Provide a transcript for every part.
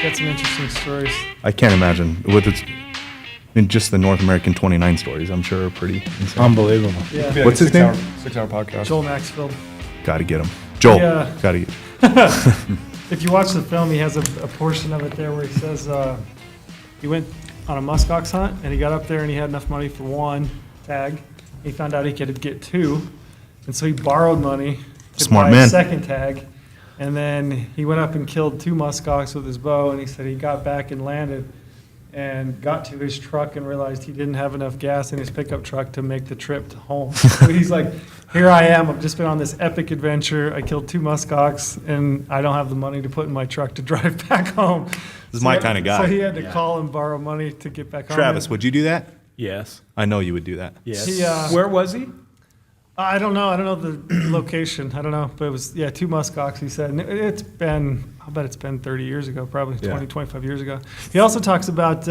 got some interesting stories. I can't imagine with its. I mean, just the North American 29 stories, I'm sure, are pretty insane. Unbelievable. Yeah. What's his name? 6-hour podcast. Joel Maxfield. Gotta get him. Joel. Yeah. Gotta get. If you watch the film, he has a portion of it there where he says he went on a muskox hunt and he got up there and he had enough money for one tag. He found out he could get two, and so he borrowed money to Smart buy man. a second tag. And then he went up and killed 2 muskox with his bow, and he said he got back and landed and got to his truck and realized he didn't have enough gas in his pickup truck to make the trip to home. So he's like, here I am, I've just been on this epic adventure, I killed 2 muskox, and I don't have the money to put in my truck to drive back home. This is my kind of guy. So he had to call and borrow money to get back home. Travis, would you do that? Yes. I know you would do that. Yes. He, Where was he? I don't know the location, I don't know, but it was, 2 muskox, he said. And it's been, I'll bet it's been 30 years ago, probably 20, 25 years ago. He also talks about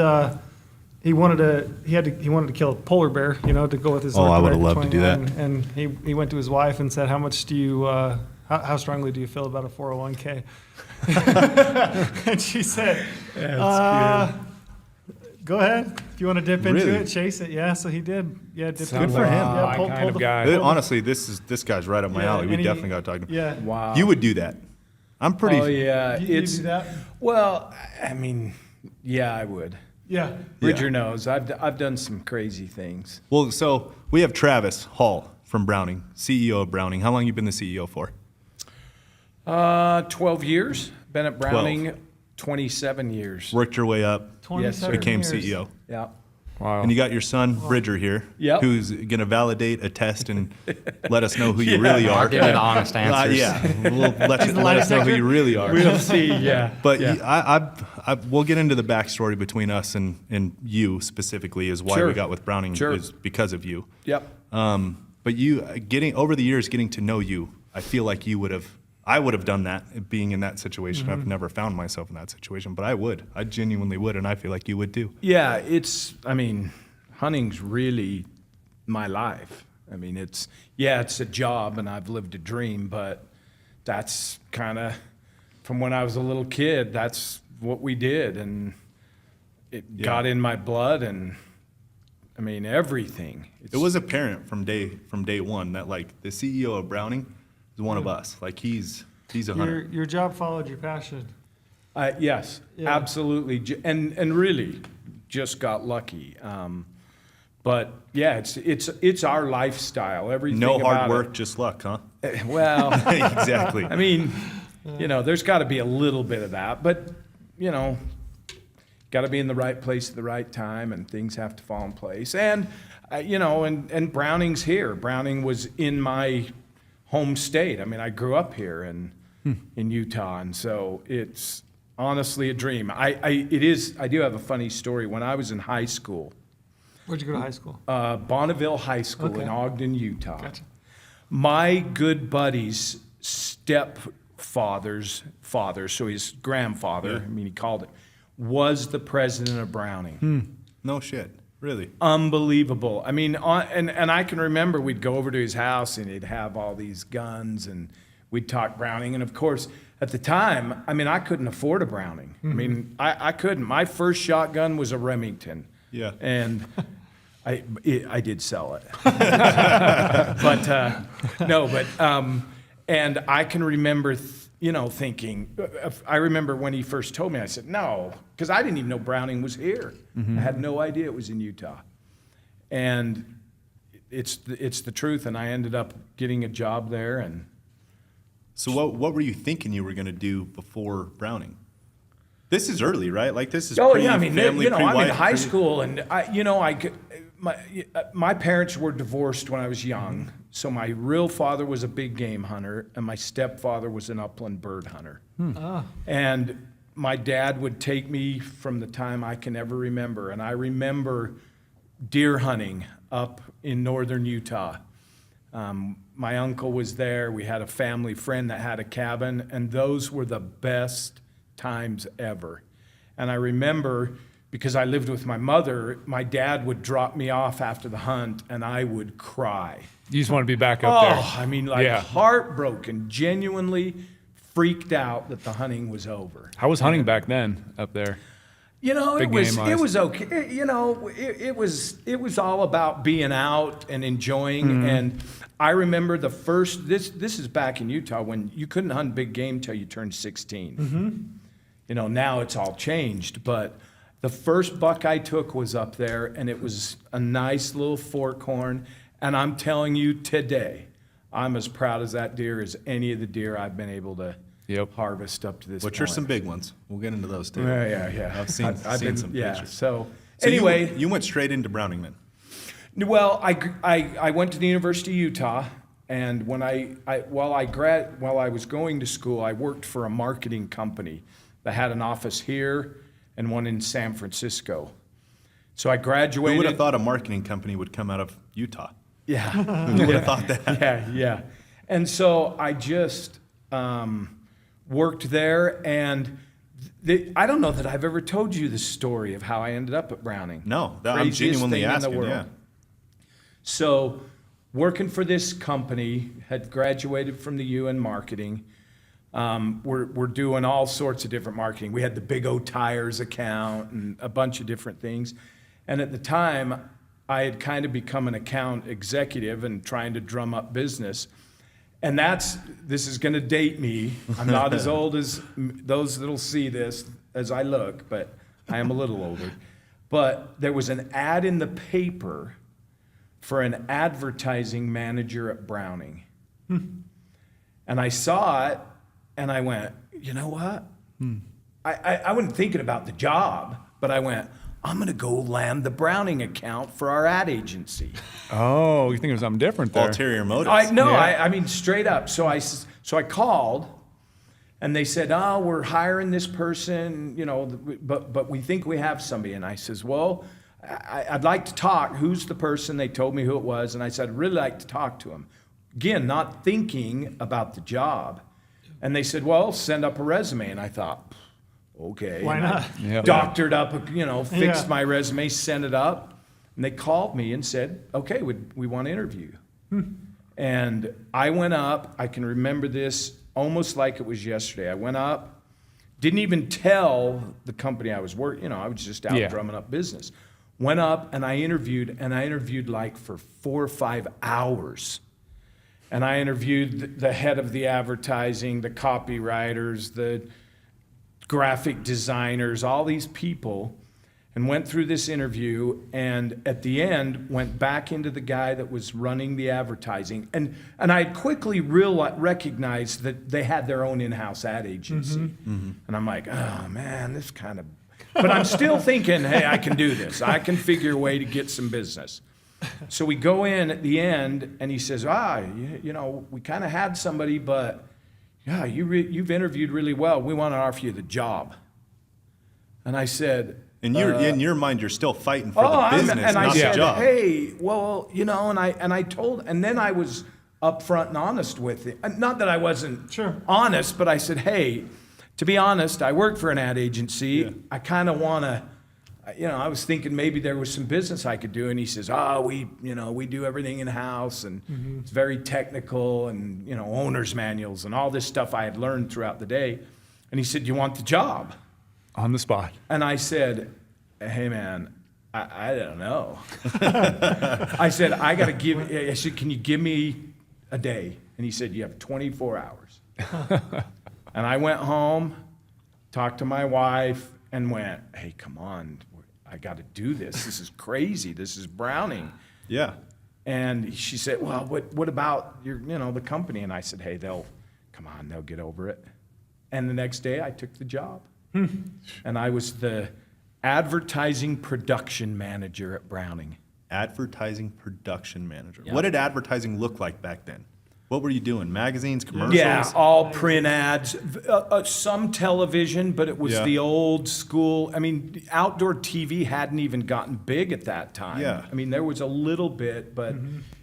he wanted to kill a polar bear, to go with his. Oh, I would have North loved to do that. American 29, and he went to his wife and said, how much do you, how strongly do you feel about a 401k? And she said, go ahead. If you want to dip into Really? it, chase it. Yeah, so he did. Yeah, dip Sounds into for it. him. Yeah, My kind of guy. Honestly, this guy's right up my alley. We and he- definitely got to talk to him. Yeah. Wow. You would do that. I'm pretty. Oh, yeah. You do that? Well, I mean, yeah, I would. Yeah. Bridger knows. I've done some crazy things. Well, so we have Travis Hall from Browning, CEO of Browning. How long you been the CEO for? 12 years. Been at Browning 12. 27 years. Worked your way up, 27 became years. CEO. Yeah. Wow. And you got your son, Bridger, here, Yep. who's going to validate, attest, and let us know who you really are. I'll give you the honest answers. Yeah, let us know who you really are. We'll see. Yeah. But yeah. we'll get into the backstory between us and you specifically is why Sure. we got with Browning Sure. is because of you. Yep. But you over the years getting to know you, I feel like I would have done that being in that situation. I've never found myself in that situation, but I genuinely would, and I feel like you would too. Yeah, hunting's really my life. I mean, it's a job and I've lived a dream, but that's kind of from when I was a little kid, that's what we did. And it got in my blood and I mean, everything. It was apparent from day one that like the CEO of Browning is one of us. Like he's a hunter. Your job followed your passion. Yes, Yeah. absolutely. And really just got lucky. But yeah, it's our lifestyle. Everything No hard about work, just luck, huh? it. Well, Exactly. I mean, there's got to be a little bit of that, but got to be in the right place at the right time, and things have to fall in place. And and Browning's here. Browning was in my home state. I mean, I grew up here in Utah, and so it's honestly a dream. I do have a funny story. When I was in high school, Where'd you go to high school? Bonneville High School in Okay. Ogden, Utah. Gotcha. My good buddy's stepfather's father, so his grandfather, I mean, he called it, was the president of Browning. No shit. Really? Unbelievable. I mean, and I can remember we'd go over to his house and he'd have all these guns and we'd talk Browning. And of course, at the time, I mean, I couldn't afford a Browning. I mean, I couldn't. My first shotgun was a Remington. Yeah. And I did sell it. And I can remember, thinking, I remember when he first told me, I said, no, because I didn't even know Browning was here. I had no idea it was in Utah. And it's the truth, and I ended up getting a job there. And So what were you thinking you were going to do before Browning? This is early, right? Like this is oh pre yeah, I mean, family, I'm pre-wife, in high pre- school, and my parents were divorced when I was young. So my real father was a big game hunter, and my stepfather was an upland bird hunter. And my dad would take me from the time I can ever remember, and I remember deer hunting up in northern Utah. My uncle was there. We had a family friend that had a cabin, and those were the best times ever. And I remember, because I lived with my mother, my dad would drop me off after the hunt, and I would cry. You just want to be back up there. I mean, like heartbroken, genuinely freaked out that the hunting was over. How was hunting back then up there? You know, Big game it wise. was okay. You know, it was all about being out and enjoying. And I remember the first, this is back in Utah when you couldn't hunt big game till you turned 16. You know, now it's all changed, but the first buck I took was up there, and it was a nice little fork horn. And I'm telling you today, I'm as proud as that deer as any of the deer I've been able to harvest up to this point. Which are some big ones. We'll get into those too. Yeah. I've seen some pictures. So So anyway, you went straight into Browning then? well, I went to the University of Utah, and when while I was going to school, I worked for a marketing company that had an office here and one in San Francisco. So I graduated. Who would have thought a marketing company would come out of Utah? Yeah. Who would have thought that? Yeah. And so I just worked there, and I don't know that I've ever told you the story of how I ended up at Browning. No, I'm Craziest genuinely thing in the asking. world. Yeah. So, working for this company, had graduated from the U in marketing. We're doing all sorts of different marketing. We had the Big O Tires account and a bunch of different things. And at the time, I had kind of become an account executive and trying to drum up business. And this is going to date me. I'm not as old as those that'll see this as I look, but I am a little older. But there was an ad in the paper for an advertising manager at Browning. And I saw it, and I went, you know what? I wasn't thinking about the job, but I went, I'm going to go land the Browning account for our ad agency. Oh, you think it was something different there? Ulterior motives. I mean, straight up. So I called, and they said, oh, we're hiring this person, you know, but we think we have somebody. And I says, well, I'd like to talk. Who's the person? They told me who it was, and I said, I'd really like to talk to him. Again, not thinking about the job. And they said, well, send up a resume. And I thought, okay. Why not? Yep. Doctored up, you know, fixed Yeah. my resume, sent it up. And they called me and said, okay, we want to interview you. And I went up. I can remember this almost like it was yesterday. I went up, didn't even tell the company I was working. You know, I was just out drumming up business. Went up and I interviewed like for 4 or 5 hours. And I interviewed the head of the advertising, the copywriters, the graphic designers, all these people, and went through this interview, and at the end went back into the guy that was running the advertising. And I quickly recognized that they had their own in-house ad agency. And I'm like, oh man, this kind of... But I'm still thinking, hey, I can do this. I can figure a way to get some business. So we go in at the end, and he says, you know, we kind of had somebody, but yeah, you've interviewed really well. We want to offer you the job. And I said... In your mind, you're still fighting for the business, and I not said, the job. hey, well, you know, and then I was upfront and honest with it. Not that I wasn't honest, but I said, hey, to be honest, I work for an ad agency. Yeah. I kind of want to, you know, I was thinking maybe there was some business I could do. And he says, we do everything in-house, and it's very technical, and, you know, owner's manuals and all this stuff I had learned throughout the day. And he said, you want the job? On the spot. And I said, hey man, I don't know. I said, I said, can you give me a day? And he said, you have 24 hours. And I went home, talked to my wife, and went, hey, come on, I got to do this. This is crazy. This is Browning. Yeah. And she said, well, what about the company? And I said, hey, they'll get over it. And the next day I took the job. And I was the advertising production manager at Browning. Advertising production manager. Yeah. What did advertising look like back then? What were you doing? Magazines, commercials? Yeah, all print ads, some television, but it was the old school. I mean, outdoor TV hadn't even gotten big at that time. Yeah. I mean, there was a little bit, but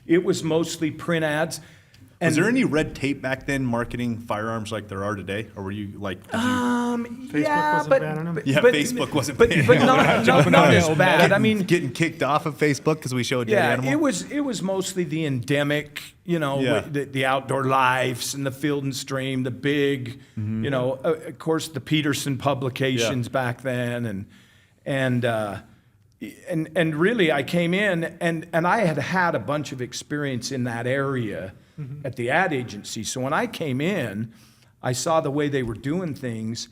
it was mostly print ads. Was there any red tape back then marketing firearms like there are today? Or were you like, did you, Facebook wasn't banning them? yeah, Facebook wasn't but, banning but them. not as bad. I mean, getting kicked off of Facebook because we showed dead yeah, animal? it was mostly the endemic, Yeah. the outdoor lives and the Field and Stream, the big, of course the Peterson publications back then, and really I came in and I had a bunch of experience in that area at the ad agency. So when I came in, I saw the way they were doing things,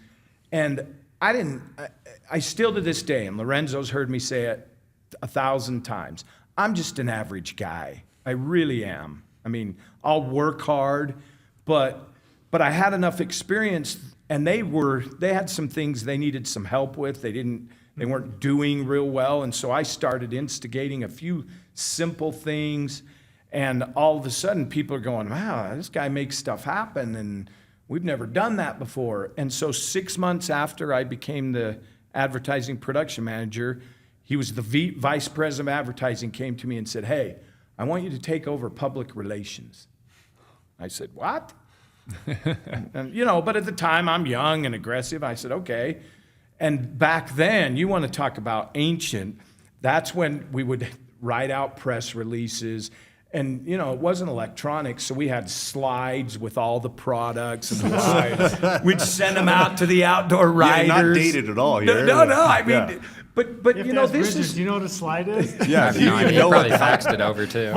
and I still to this day, and Lorenzo's heard me say it 1,000 times, I'm just an average guy. I really am. I mean, I'll work hard, but I had enough experience, and they had some things they needed some help with. They weren't doing real well, and so I started instigating a few simple things, and all of a sudden people are going, wow, this guy makes stuff happen, and we've never done that before. And so 6 months after I became the advertising production manager, he was the vice president of advertising, came to me and said, hey, I want you to take over public relations. I said, what? and, but at the time I'm young and aggressive. I said, okay. And back then, you want to talk about ancient, that's when we would write out press releases. And, it wasn't electronic, so we had slides with all the products. And we'd send them out to the outdoor riders. Yeah, not dated at all here. No, I mean, but You have to ask Bridges, do you know what a slide is? Yeah, No, I mean, you probably faxed it over too.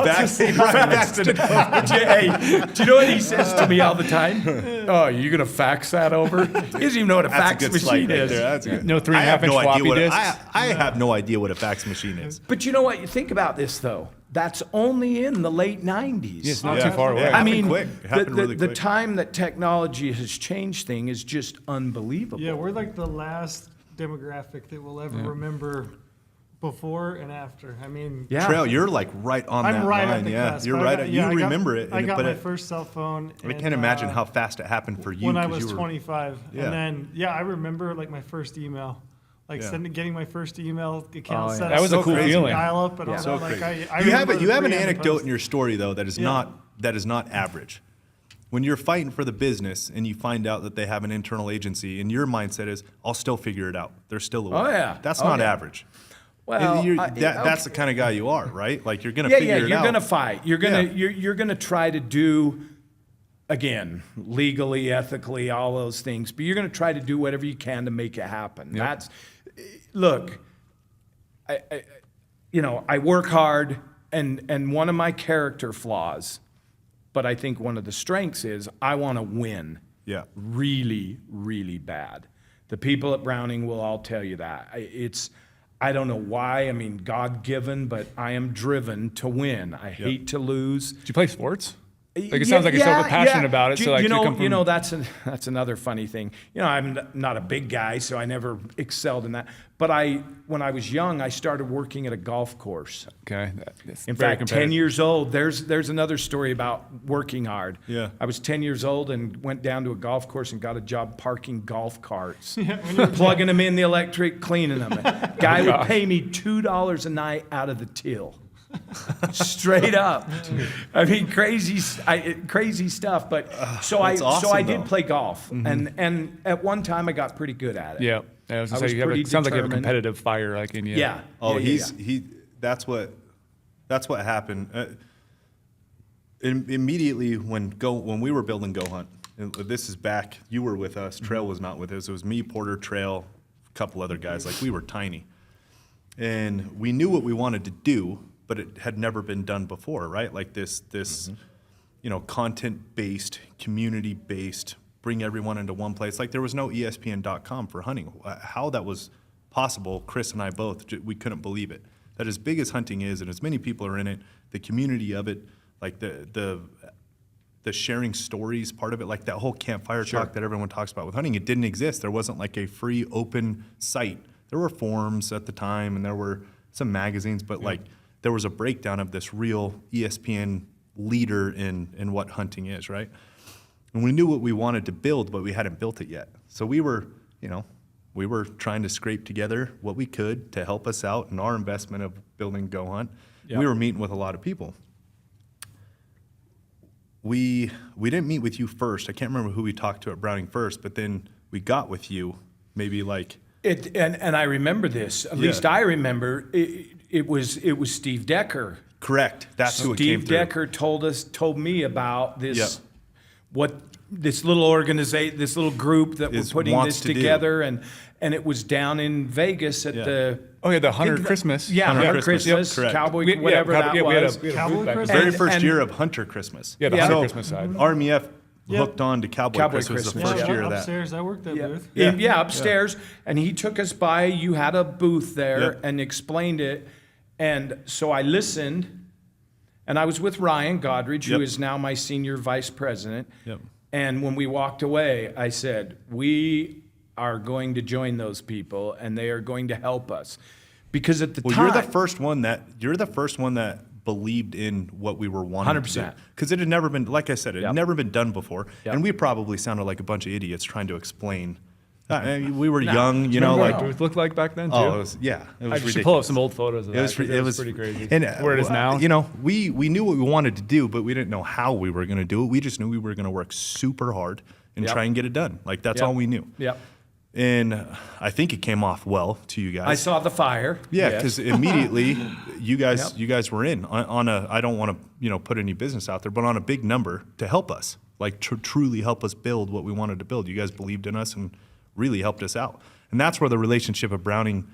Hey, do you know what he says to me all the time? Oh, you're going to fax that over? He doesn't even know what a fax machine is. That's a good. No 3.5-inch floppy disks. I have no idea what a fax machine is. But you know what? You think about this, though. That's only in the late 90s. It's not too far away. Yeah. I mean, quick. It happened really the quick. time that technology has changed things is just unbelievable. Yeah, we're like the last demographic that will ever remember before and after. I mean, Yeah. Trail, you're like right on I'm that right line. at the Yeah, cusp. you're I right. got- You I got- remember it. I got but my it- first cell phone. I can't imagine how fast it happened for you. when I 'cause was you were- 25. Yeah. And then, I remember like my first email. Like Yeah. getting my first email account Oh, set yeah. up. That was a cool crazy feeling. Dial up and all So that. Like, crazy. I you have remember you have an 3 a.m. anecdote post. in your story though that is Yeah. not average. When you're fighting for the business and you find out that they have an internal agency, and your mindset is, I'll still figure it out. There's still a way. Oh, yeah. That's Oh, not yeah. average. Well, That's the kind of guy you are, right? Like you're gonna yeah, figure it you're out. gonna fight. You're gonna Yeah. you're gonna try to do, again, legally, ethically, all those things. But you're gonna try to do whatever you can to make it happen. That's, look, I work hard, and one of my character flaws, but I think one of the strengths is I want to win. Yeah. Really, really bad. The people at Browning will all tell you that. I don't know why. I mean, God-given, but I am driven to win. I hate to lose. Did you play sports? Like it sounds like you're so passionate about it. Do So like you know, come from, you know, that's another funny thing. I'm not a big guy, so I never excelled in that. But when I was young, I started working at a golf course. Okay. That's In very fact, 10 competitive. years old, there's another story about working hard. Yeah. I was 10 years old and went down to a golf course and got a job parking golf carts. when you were Plugging them in the electric, cleaning them. Guy would pay me $2 a night out of the till. Straight up. I mean, crazy stuff. But so I that's awesome, I did though. play golf, and at one time I got pretty good at it. Yeah. I was I gonna was say, you have pretty sounds like you have a determined. competitive fire like in you. Yeah. Oh, Yeah. that's what happened. Immediately when we were building GoHunt, and this is back, you were with us, Trail was not with us. It was me, Porter, Trail, a couple other guys. Like we were tiny, and we knew what we wanted to do, but it had never been done before, right? Like this, content-based, community-based, bring everyone into one place. Like there was no ESPN.com for hunting. How that was possible, Chris and I both, we couldn't believe it. That as big as hunting is, and as many people are in it, the community of it, like the sharing stories part of it, like that whole campfire talk that everyone talks about with hunting, it didn't exist. There wasn't like a free open site. There were forums at the time, and there were some magazines, but like there was a breakdown of this real ESPN leader in what hunting is, right? And we knew what we wanted to build, but we hadn't built it yet. So we were trying to scrape together what we could to help us out in our investment of building GoHunt. Yeah. We were meeting with a lot of people. we didn't meet with you first. I can't remember who we talked to at Browning first, but then we got with you maybe like. And I remember this. At least I remember it was Steve Decker. Correct. That's who it came Steve through. Decker told me about this, what this little group that we're putting wants this to do. together, and it was down in Vegas at the. Oh yeah, the Hunter Christmas. Yeah, Hunter Hunter Christmas, Christmas, correct. Cowboy, whatever that we had was. a Cowboy booth back Christmas? then. Very first And- year of Hunter Christmas. Yeah, the Yeah. Hunter So, Christmas side. RMF Yep. hooked on to Cowboy Cowboy Christmas the Christmas, first yeah. year of that. Upstairs, I worked that booth. Yeah, upstairs. And he took us by. You had a booth there Yep. and explained it. And so I listened. And I was with Ryan Godridge, who Yep. is now my senior vice president. Yep. And when we walked away, I said, we are going to join those people, and they are going to help us. Because at the Well, time, you're the first one that believed in what we were wanting 100%. because it had never been, like I said, it Yep. had never been done before, Yep. and we probably sounded like a bunch of idiots trying to explain. I mean, we were young, you know, Remember like what our booth looked like back then too? oh, it was it I was should pull up ridiculous. some old photos of that. It was pretty crazy. And where it is now. you know, we knew what we wanted to do, but we didn't know how we were going to do it. We just knew we were going to work super hard and Yep. try and get it done. Like that's Yep. all we knew. Yep. And I think it came off well to you guys. I saw the fire. Yeah, Yes. because immediately you guys Yep. were in on a. I don't want to put any business out there, but on a big number to help us, like truly help us build what we wanted to build. You guys believed in us and really helped us out, and that's where the relationship of Browning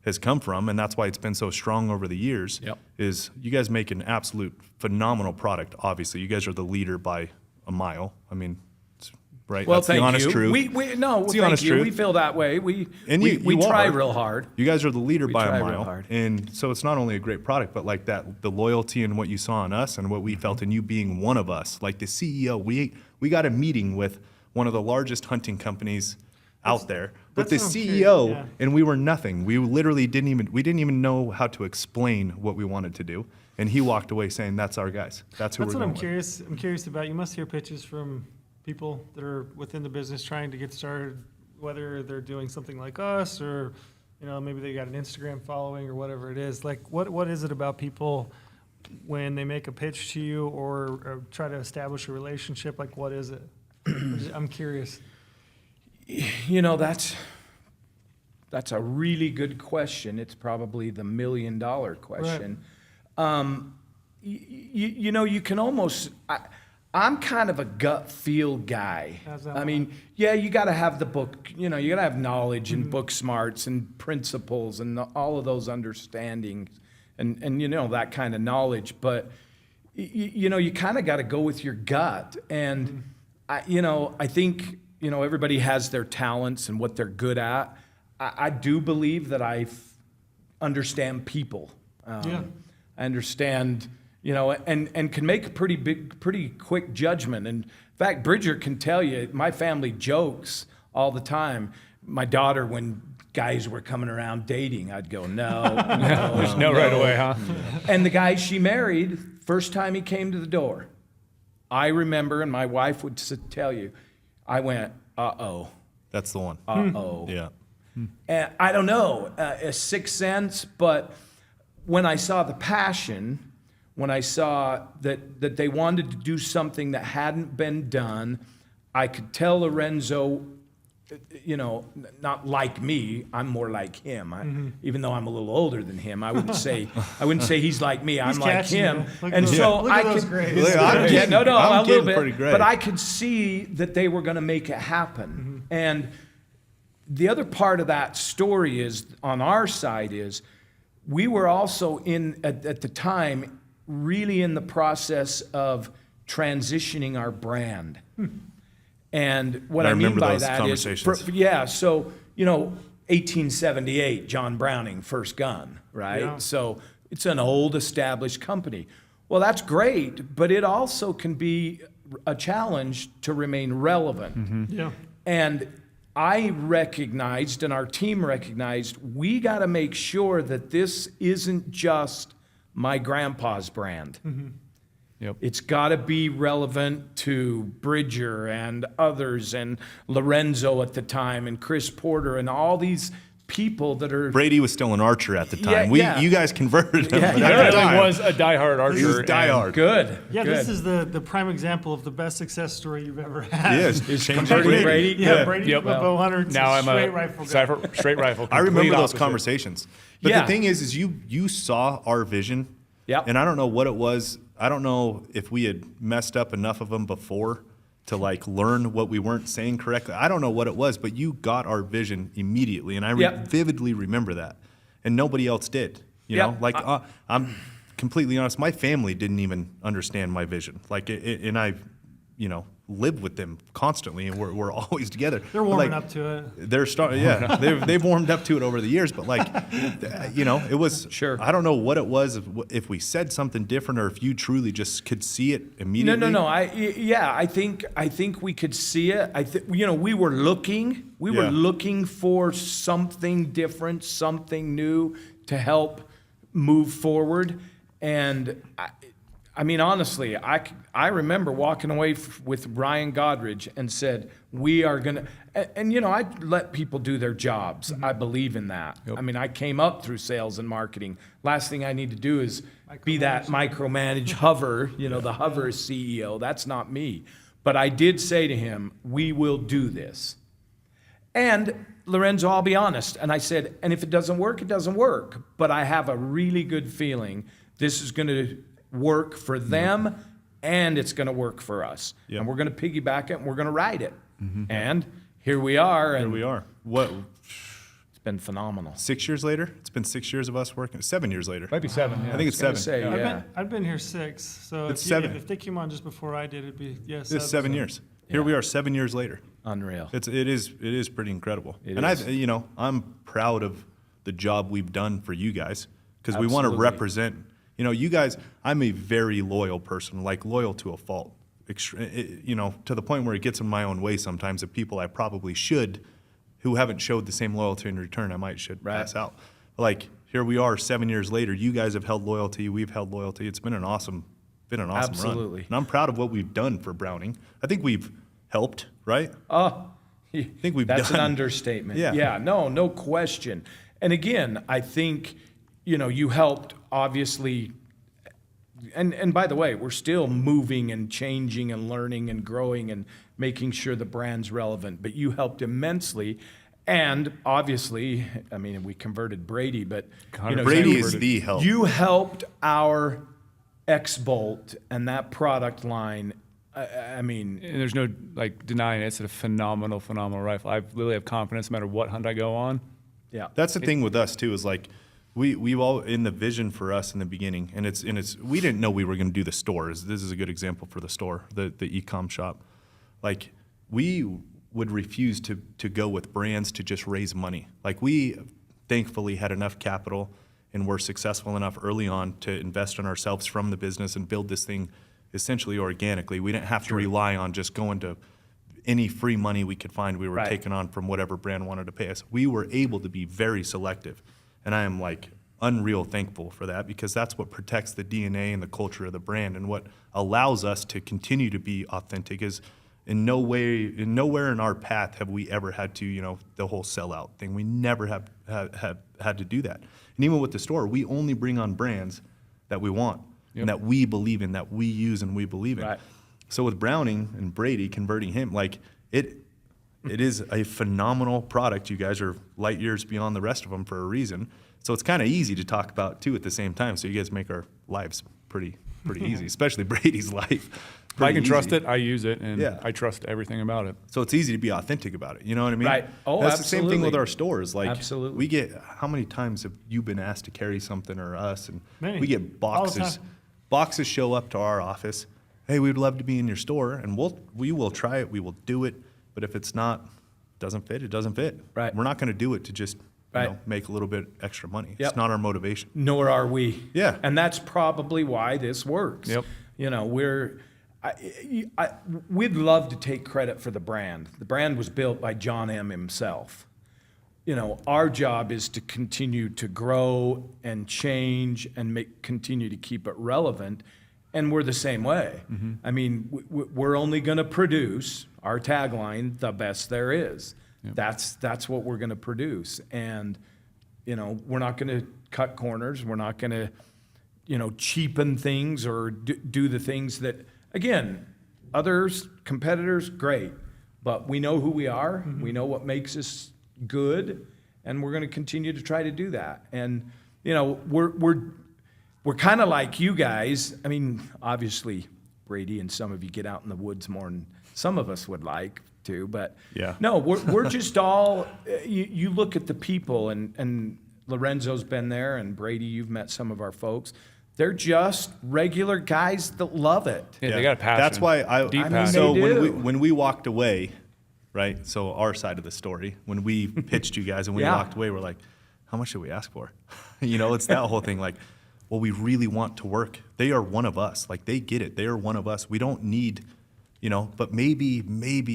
has come from, and that's why it's been so strong over the years. Yep. Is you guys make an absolute phenomenal product. Obviously, you guys are the leader by a mile. I mean, it's, right? Well, that's thank the honest you. truth. We no, It's the thank honest you. truth. We feel that way. We You try are. real hard. You guys are the leader We by try a real mile, hard. and so it's not only a great product, but like that, the loyalty and what you saw in us and what we felt in you being one of us. Like the CEO, we got a meeting with one of the largest hunting companies out there, with the that's what I'm CEO, curious, yeah. and we were nothing. We literally didn't even know how to explain what we wanted to do, and he walked away saying, "That's our guys. That's who That's we're what going I'm with." curious. I'm curious about. You must hear pitches from people that are within the business trying to get started, whether they're doing something like us or, maybe they got an Instagram following or whatever it is. Like, what is it about people when they make a pitch to you or try to establish a relationship? Like, what is it? I'm curious. That's a really good question. It's probably the $1 million question. You can almost. I'm kind of a gut feel guy. How's that I mean, you got to have the book. You got to have knowledge and book smarts and principles and all of those understandings and that kind of knowledge. But you kind of got to go with your gut. And I think everybody has their talents and what they're good at. I do believe that I understand people. I understand, and can make a pretty quick judgment. And in fact, Bridger can tell you, my family jokes all the time. My daughter, when guys were coming around dating, I'd go, no. Just no right away, huh? And the guy she married, first time he came to the door, I remember, and my wife would tell you, I went, uh-oh, That's the one. uh-oh. Yeah. And I don't know, a sixth sense, but when I saw the passion, when I saw that they wanted to do something that hadn't been done, I could tell Lorenzo, not like me, I'm more like him. Even though I'm a little older than him, I wouldn't say he's like me. I'm like catching him. you. Look And at so those- I look at those could. grades. I'm getting- I'm a little getting bit. pretty great. But I could see that they were going to make it happen. And the other part of that story is, on our side, is we were also at the time really in the process of transitioning our brand. And what I I mean remember by those that is, conversations. so 1878, John Browning, first gun, right? Yeah. So it's an old established company. Well, that's great, but it also can be a challenge to remain relevant. Yeah. And I recognized, and our team recognized, we got to make sure that this isn't just my grandpa's brand. Yep. It's got to be relevant to Bridger and others, and Lorenzo at the time, and Chris Porter, and all these people that are Brady was still an archer at the time. Yeah, yeah. You guys converted him. Yeah, but yeah. at the Apparently time, was a diehard archer. he was and- diehard. good. Yeah, good. this is the prime example of the best success story you've ever had. Yes, Is changed converting Brady. Brady. Yeah, Brady Yep. from a bow hunter to Now I'm straight a rifle guy. straight rifle. I remember complete those opposite. conversations. But Yeah. the thing is you saw our vision. Yep. And I don't know what it was. I don't know if we had messed up enough of them before to like learn what we weren't saying correctly. I don't know what it was, but you got our vision immediately, and I Yep. vividly remember that, and nobody else did. You Yep. know, like I'm completely honest. My family didn't even understand my vision. Like, and I, live with them constantly, and we're always together. They're But, warming like, up to it. They're starting, yeah. They've warmed up to it over the years, but like, it was. Sure. I don't know what it was, if we said something different, or if you truly just could see it immediately. No. I think we could see it. We were looking. We were Yeah. looking for something different, something new to help move forward. And I mean, honestly, I remember walking away with Ryan Godridge and said, we are going to, and I let people do their jobs. I believe in that. Yep. I mean, I came up through sales and marketing. Last thing I need to do is be that micromanage hover, the hover CEO. That's not me. But I did say to him, we will do this. And Lorenzo, I'll be honest. And I said, and if it doesn't work, it doesn't work. But I have a really good feeling this is going to work for them and it's going to work for us. Yep. And we're going to piggyback it and we're going to ride it. And here we are. And Here we are. What? it's been phenomenal. 6 years later? It's been 6 years of us working. 7 years later. Might be 7. Yeah. I think it's I 7. was gonna say, yeah. I've been here 6. So It's if 7. If they came on just before I did, it'd be It's 7 years. Here we are 7 years later. Unreal. It is pretty incredible. It and is. I'm proud of the job we've done for you guys, because we want to Absolutely. represent, you guys. I'm a very loyal person, like loyal to a fault. To the point where it gets in my own way sometimes of people I probably should, who haven't showed the same loyalty in return, should Right. pass out. Like, here we are 7 years later. You guys have held loyalty. We've held loyalty. It's been an awesome run. Absolutely. And I'm proud of what we've done for Browning. I think we've helped, right? I think we've That's done- an understatement. Yeah. Yeah, no question. And again, I think, you helped obviously, and by the way, we're still moving and changing and learning and growing and making sure the brand's relevant, but you helped immensely. And obviously, I mean, we converted Brady, but Brady is the help. You helped our X-Bolt and that product line. I mean, And there's no denying it. It's a phenomenal rifle. I really have confidence no matter what hunt I go on. yeah. That's the thing with us too, is like we all in the vision for us in the beginning, and it's we didn't know we were going to do the stores. This is a good example for the store, the e-com shop. Like, we would refuse to go with brands to just raise money. Like, we thankfully had enough capital and were successful enough early on to invest in ourselves from the business and build this thing essentially organically. We didn't have to rely on just going to any free money we could find. We were Right. taking on from whatever brand wanted to pay us. We were able to be very selective. And I am unreal thankful for that, because that's what protects the DNA and the culture of the brand, and what allows us to continue to be authentic. Is nowhere in our path have we ever had to, the whole sellout thing. We never have had to do that. And even with the store, we only bring on brands that we want and that we believe in, that we use and we believe in. Right. So with Browning and Brady, converting him, it is a phenomenal product. You guys are light years beyond the rest of them for a reason. So it's kind of easy to talk about too at the same time. So you guys make our lives pretty easy, especially Brady's life. If I can Pretty trust easy. it, I use it, and Yeah. I trust everything about it. So it's easy to be authentic about it. You know what I mean? Right. Oh, That's the same thing with absolutely. our stores. Like, Absolutely. we get, how many times have you been asked to carry something, or us? And Many. we get All the boxes. time. Boxes show up to our office. Hey, we'd love to be in your store, and we will try it. We will do it. But if it's not, doesn't fit, it doesn't fit. Right. We're not going to do it to just Right. make a little bit extra money. Yep. It's not our motivation. Nor are we. Yeah. And that's probably why this works. Yep. We'd love to take credit for the brand. The brand was built by John M. himself. Our job is to continue to grow and change and continue to keep it relevant. And we're the same way. I mean, we're only going to produce, our tagline, the best there is. That's what we're going to produce. And, you know, we're not going to cut corners. We're not going to, you know, cheapen things or do the things that, again, others, competitors, great. But we know who we are. We know what makes us good. And we're going to continue to try to do that. And, you know, we're kind of like you guys. I mean, obviously, Brady and some of you get out in the woods more than some of us would like to. But Yeah. no, we're just all, you look at the people, and Lorenzo's been there, and Brady, you've met some of our folks. They're just regular guys that love it. Yeah, they got a passion. That's why Deep I mean, passion. so they do. when we walked away, right? So our side of the story, when we pitched you guys and we Yeah. walked away, we're like, how much should we ask for? You know, it's that whole thing. Like, well, we really want to work. They are one of us. Like, they get it. They are one of us. We don't need, you know, but maybe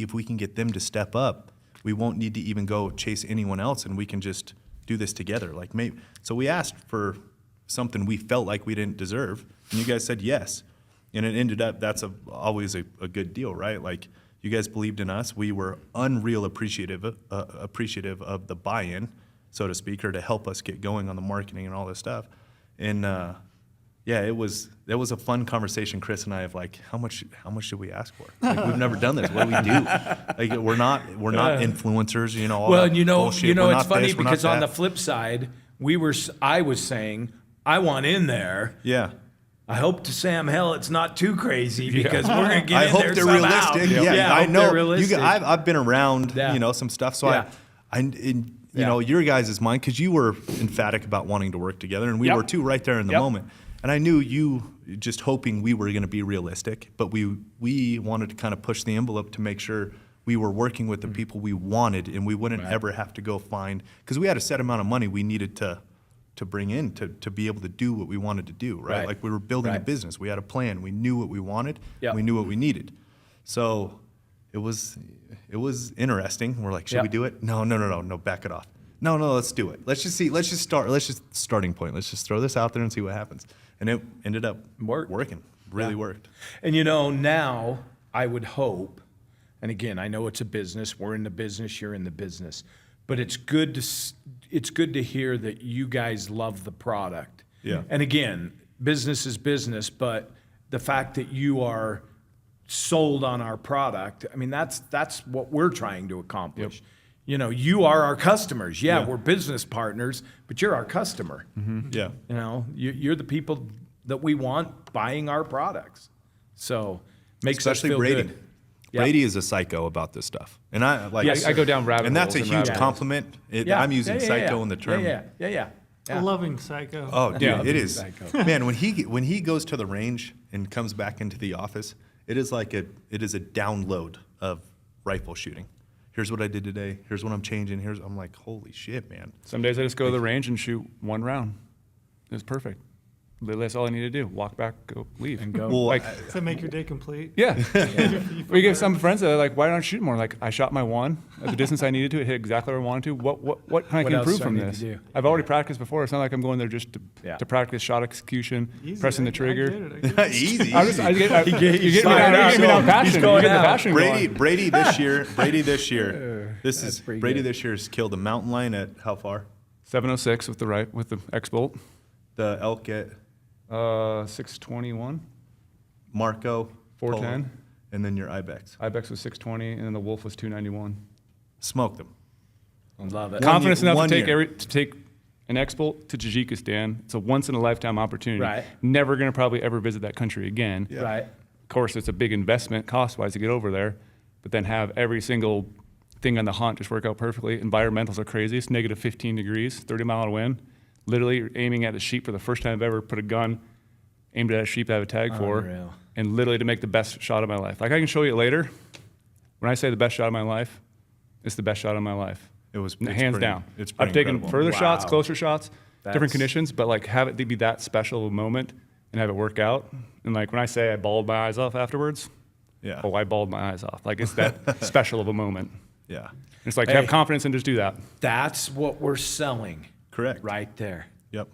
if we can get them to step up, we won't need to even go chase anyone else, and we can just do this together. Like, maybe. So we asked for something we felt like we didn't deserve, and you guys said yes. And it ended up, that's always a good deal, right? Like, you guys believed in us. We were unreal appreciative of the buy-in, so to speak, or to help us get going on the marketing and all this stuff. And yeah, it was a fun conversation, Chris and I, of like, how much should we ask for? Like, we've never done this. What do we do? Like, we're not influencers, you know. All Well, that and you know, bullshit. We're it's not funny this, we're not because on the that. flip side, I was saying, I want in there. Yeah. I hope to Sam Hell it's not too crazy because we're gonna get I in hope there they're somehow. realistic. Yeah, I I hope know. they're realistic. I've been around, Yeah. you know, some stuff. So Yeah. you Yeah. know, your guys' mind, because you were emphatic about wanting to work together, and we Yep. were too, right there in the Yep. moment. And I knew you just hoping we were going to be realistic, but we wanted to kind of push the envelope to make sure we were working with the people we wanted, and we wouldn't Right. ever have to go find, because we had a set amount of money we needed to bring in to be able to do what we wanted to do, right? Right. Like, we were building a Right. business. We had a plan. We knew what we wanted. Yep. We knew what we needed. So it was interesting. We're like, should Yep. we do it? No, back it off. No, let's do it. Let's just starting point. Let's just throw this out there and see what happens. And it ended up working. Really Yeah. worked. And you know, now I would hope, and again, I know it's a business. We're in the business. You're in the business, but it's good to hear that you guys love the product. Yeah. And again, business is business, but the fact that you are sold on our product, I mean, that's what we're trying to accomplish. You know, you are our customers. Yeah, Yeah. we're business partners, but you're our customer. Yeah. You know, you're the people that we want buying our products. So makes Especially us feel Brady. good. Yep. Brady is a psycho about this stuff. And I like Yes, I go down rabbit and that's a holes and huge rabbit holes. compliment. I'm using psycho in the term. Yeah. A loving psycho. Oh, dude, Yeah. it is. Psycho. Man, when he goes to the range and comes back into the office, it is a download of rifle shooting. Here's what I did today. Here's what I'm changing. I'm like, holy shit, man. Some days I just go to the range and shoot one round. It's perfect. Literally, that's all I need to do. Walk back, go, leave. And go. Well, Like, Does that make your day complete? yeah. We get some friends that are like, why don't I shoot more? Like, I shot my one at the distance I needed to. It hit exactly where I wanted to. What can I What can else improve do I from need to this? do? I've already practiced before. It's not like I'm going there just Yeah. to practice shot execution, Easy, pressing I the trigger. get it, I get it. Easy. You're getting fired me up. down passion. He's You going get the out. passion going. Brady this year. Brady this year pretty good. has killed a mountain lion at how far? 706 with the X bolt. The elk at 621. Marco, 410. Polo, and then your ibex. Ibex was 620, and then the wolf was 291. Smoked them. Love it. Confidence enough one to take year. to take an X bolt to Tajikistan. It's a once in a lifetime opportunity. Right. Never going to probably ever visit that country again. Yeah. Right. Of course, it's a big investment cost wise to get over there, but then have every single thing on the hunt just work out perfectly. Environmentals are crazy. It's negative 15 degrees, 30-mile wind. Literally you're aiming at a sheep for the first time I've ever put a gun aimed at a sheep I have a tag for, Unreal. and literally to make the best shot of my life. Like, I can show you it later. When I say the best shot of my life, it's the best shot of my life. It's Hands pretty- down. It's pretty I've taken incredible. further shots, Wow. closer shots, different That's- conditions, but like have it be that special of a moment and have it work out. And like when I say I bawled my eyes off afterwards, Yeah. oh, I bawled my eyes off. Like, it's that special of a moment. Yeah. It's like Hey. have confidence and just do that. That's what we're selling. Correct. Right there. Yep.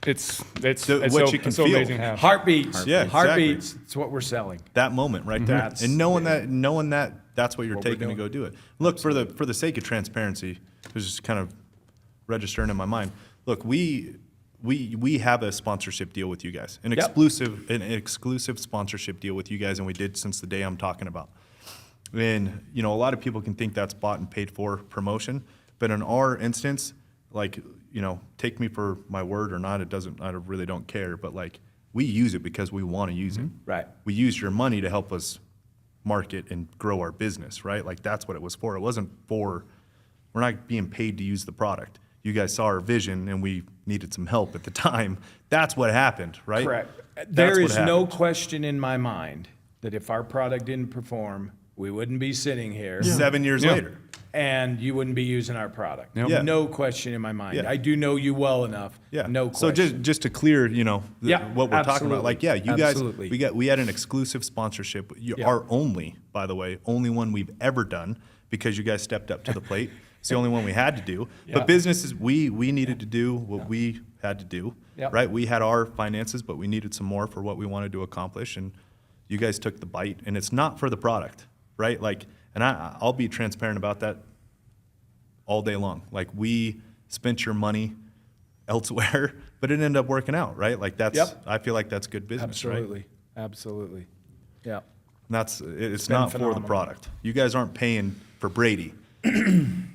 It's what so, you can it's so feel. amazing how. Heartbeats. Yeah, exactly. Heartbeats. It's what we're selling. That moment right there. That's- And knowing that that's what you're What we're taking to doing. go do it. Look, for the sake of transparency, this is kind of registering in my mind. Look, we have a sponsorship deal with you guys, an exclusive sponsorship deal with you guys, and we did since the day I'm talking about. And a lot of people can think that's bought and paid for promotion, but in our instance, like, take me for my word or not, I really don't care, but like, we use it because we want to use it. Right. We use your money to help us market and grow our business, right? Like, that's what it was for. It wasn't for, we're not being paid to use the product. You guys saw our vision and we needed some help at the time. That's what happened, right? Correct. That's There what is no happened. question in my mind that if our product didn't perform, we wouldn't be sitting here 7 years later. and you wouldn't be using our product. Yep. Yeah. No question in my mind. Yeah. I do know you well enough. Yeah. No So question. just to clear, Yeah, what we're talking about. absolutely. Like, yeah, you Absolutely. guys, we had an exclusive sponsorship. Yeah. Our only, by the way, only one we've ever done because you guys stepped up to the plate. It's the only one we had to do. Yeah. But businesses, we needed to do what we had to do, Yep. right? We had our finances, but we needed some more for what we wanted to accomplish, and you guys took the bite. And it's not for the product, right? Like, and I'll be transparent about that all day long. Like, we spent your money elsewhere, but it ended up working out, right? Like, that's, Yep. I feel like that's good business, right? Absolutely. Absolutely. Yeah. That's, it's been not for the phenomenal. product. You guys aren't paying for Brady,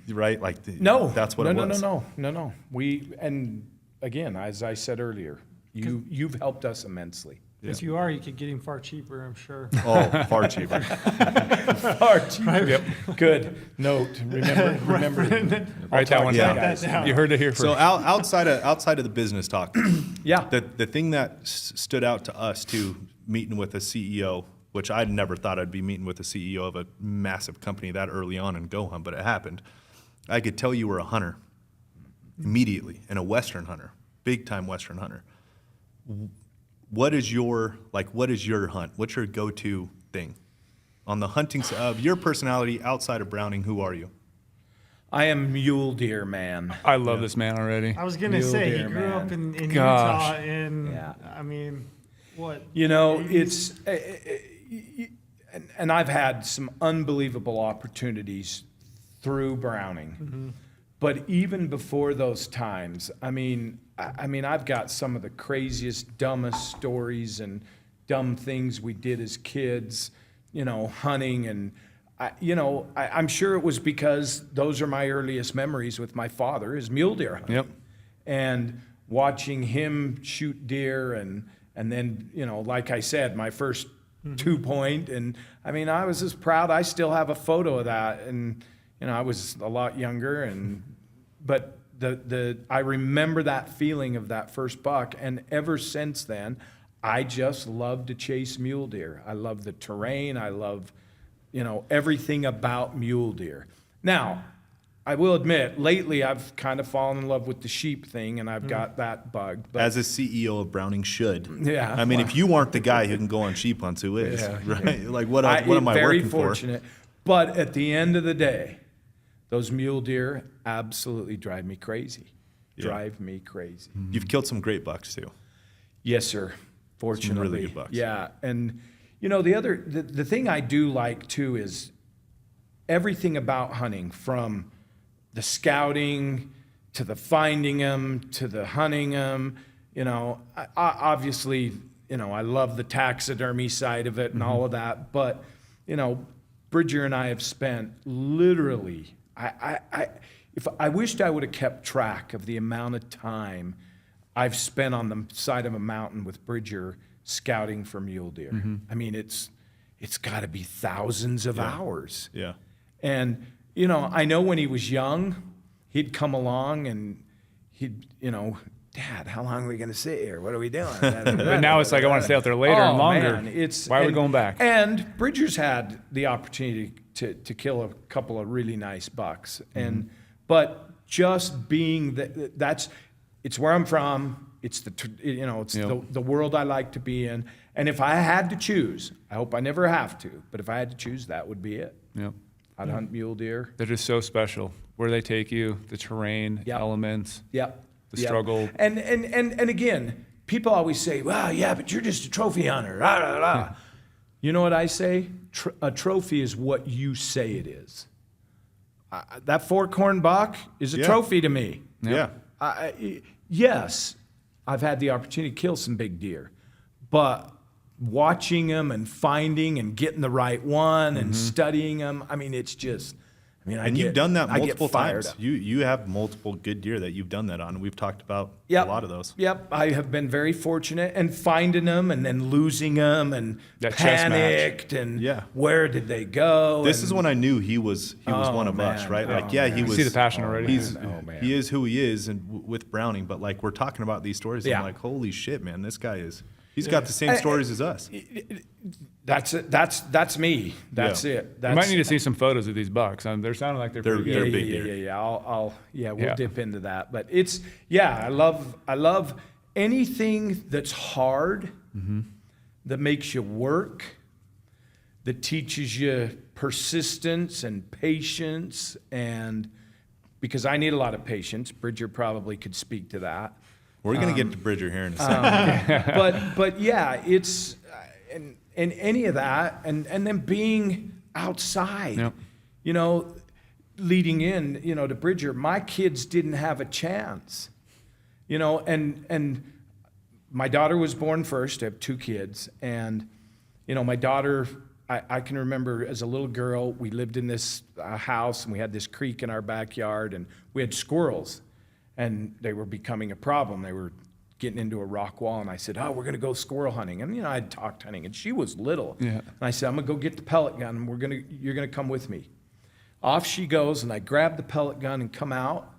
right? Like, No. that's what no, it was. No. And again, as I said earlier, you've helped us immensely. If you are, you could get him far cheaper, I'm sure. Oh, far cheaper. Far cheaper. Good. Note. Remember. Write that one Yeah. down. You heard it here first. So outside of the business talk, Yeah. the thing that stood out to us too, meeting with a CEO, which I'd never thought I'd be meeting with a CEO of a massive company that early on in GOHUNT, but it happened. I could tell you were a hunter immediately, and a Western hunter, big time Western hunter. What is your hunt? What's your go-to thing? On the hunting side of your personality outside of Browning, who are you? I am mule deer man. I love this man already. I was going to Mule say, he deer, grew up man. in Gosh. Utah, and Yeah. I mean, what? It's and I've had some unbelievable opportunities through Browning. But even before those times, I mean, I've got some of the craziest, dumbest stories and dumb things we did as kids, hunting. And, I'm sure it was because those are my earliest memories with my father, is mule deer hunting. Yep. And watching him shoot deer and then, like I said, my first 2-point. And I mean, I was just proud. I still have a photo of that. And, I was a lot younger, but I remember that feeling of that first buck. And ever since then, I just love to chase mule deer. I love the terrain. I love, everything about mule deer. Now, I will admit, lately I've kind of fallen in love with the sheep thing, and I've got that bug. But As a CEO of Browning should. Yeah. I mean, if you weren't the guy who can go on sheep hunts, who is? Yeah. Right? Like, what am I very working fortunate. But at the end of the day, those mule deer absolutely drive me crazy. Drive me crazy. for? You've killed some great bucks too. Yes, sir. Fortunately. really good bucks. Yeah. And the thing I do like too is everything about hunting, from the scouting to the finding them to the hunting them. Obviously, I love the taxidermy side of it and all of that. But, Bridger and I have spent literally, I wished I would have kept track of the amount of time I've spent on the side of a mountain with Bridger scouting for mule deer. I mean, it's got to be thousands of hours. Yeah. And, I know when he was young, he'd come along and he'd, Dad, how long are we going to sit here? What are we doing? But now it's like, I want to stay out there later and longer. Man, Why are we going back? And Bridger's had the opportunity to kill a couple of really nice bucks. And but just being it's where I'm from. It's the world I like to be in. And if I had to choose, I hope I never have to, but if I had to choose, that would be it. Yep. I'd hunt mule deer. They're just so special. Where they take you, the terrain, Yep. elements. Yep. The Yep. struggle. And again, people always say, well, yeah, but you're just a trophy hunter. Rah, rah, rah. You know what I say? A trophy is what you say it is. That 4-corn buck is a Yeah. trophy to me. Yeah. Yes, I've had the opportunity to kill some big deer, but watching them and finding and getting the right one and studying them, I mean, it's just, I mean, And you've done that I get multiple fired times. up. You have multiple good deer that you've done that on. We've talked about Yep. a lot of those. Yep, I have been very fortunate and finding them and then losing them and That chess match. panicked and Yeah. where did they go? This and, is when I knew he was Oh, one of us, man. right? Like, Oh, yeah, man. he You was. see the passion already. He's Oh, man. he is who he is, and with Browning. But like, we're talking about these stories. And Yeah. I'm like, holy shit, man, this guy is. He's got the same stories as us. That's it. That's me. That's Yeah. it. You That's, might need to see some photos of these bucks. They're sounding like they're pretty They're good. big yeah, deer. yeah. I'll we'll Yeah. dip into that. But it's I love anything that's hard, that makes you work, that teaches you persistence and patience, and because I need a lot of patience. Bridger probably could speak to that. We're gonna get to Bridger here in a second. But yeah, it's and any of that, and then being outside, Yep. you know, leading in, you know, to Bridger, my kids didn't have a chance, you know, and my daughter was born first. I have 2 kids, and you know, my daughter. I can remember as a little girl, we lived in this house, and we had this creek in our backyard, and we had squirrels. And they were becoming a problem. They were getting into a rock wall, and I said, "Oh, we're going to go squirrel hunting." And you know, I'd talked hunting, and she was little. Yeah. And I said, "I'm going to go get the pellet gun, and you're going to come with me." Off she goes, and I grabbed the pellet gun and come out.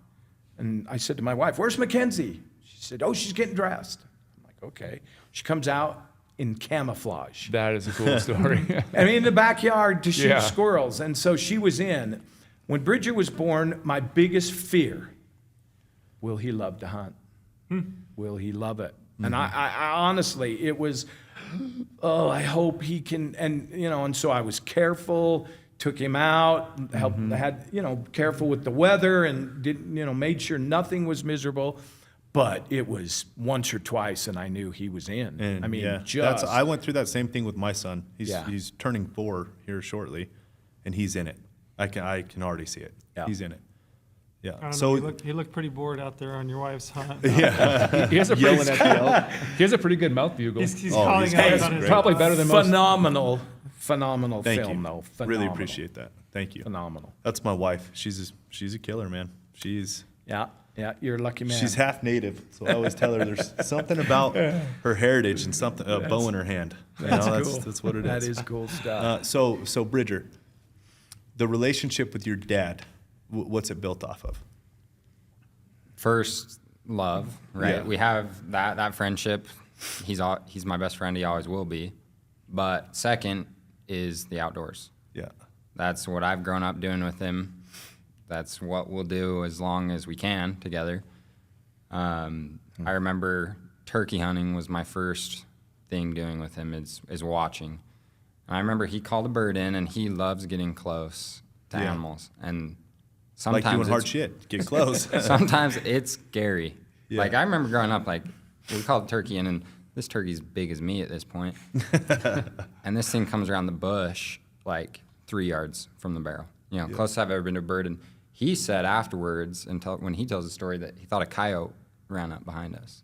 And I said to my wife, "Where's Mackenzie?" She said, "Oh, she's getting dressed." I'm like, "Okay." She comes out in camouflage. That is a cool story. I mean, in the backyard to shoot Yeah. squirrels. And so she was in. When Bridger was born, my biggest fear, will he love to hunt? Will he love it? And I honestly, it was, oh, I hope he can. And, you know, and so I was careful, took him out, had, you know, careful with the weather and didn't, you know, made sure nothing was miserable. But it was once or twice, and I knew he was in. And I mean, yeah, just. I went through that same thing with my son. Yeah. He's turning 4 here shortly, and he's in it. I can already see it. Yeah. He's in it. I Yeah. don't So know, he looked pretty bored out there on your wife's hunt. He has a pretty, yelling at the elk. he has a pretty good mouth bugle. He's Oh, calling he's out great. on his Probably better than most. phenomenal Thank film, you. though. Really Phenomenal. appreciate that. Thank you. Phenomenal. That's my wife. She's a killer, man. She's You're a lucky man. She's half native, so I always tell her there's something about her heritage and something a bow in her hand. You know, that's what it is. That is cool stuff. So Bridger, the relationship with your dad, what's it built off of? First, love, right? Yeah. We have that friendship. He's my best friend. He always will be. But second is the outdoors. Yeah. That's what I've grown up doing with him. That's what we'll do as long as we can together. I remember turkey hunting was my first thing doing with him is watching. And I remember he called a bird in, and he loves getting close to Yeah. animals. And sometimes Like doing hard it's- shit. Get close. sometimes it's scary. Yeah. Like I remember growing up, like we called the turkey in, and this turkey's big as me at this point. And this thing comes around the bush like 3 yards from the barrel. You know, closest I've ever been to a bird. And he said afterwards, when he tells the story, that he thought a coyote ran up behind us,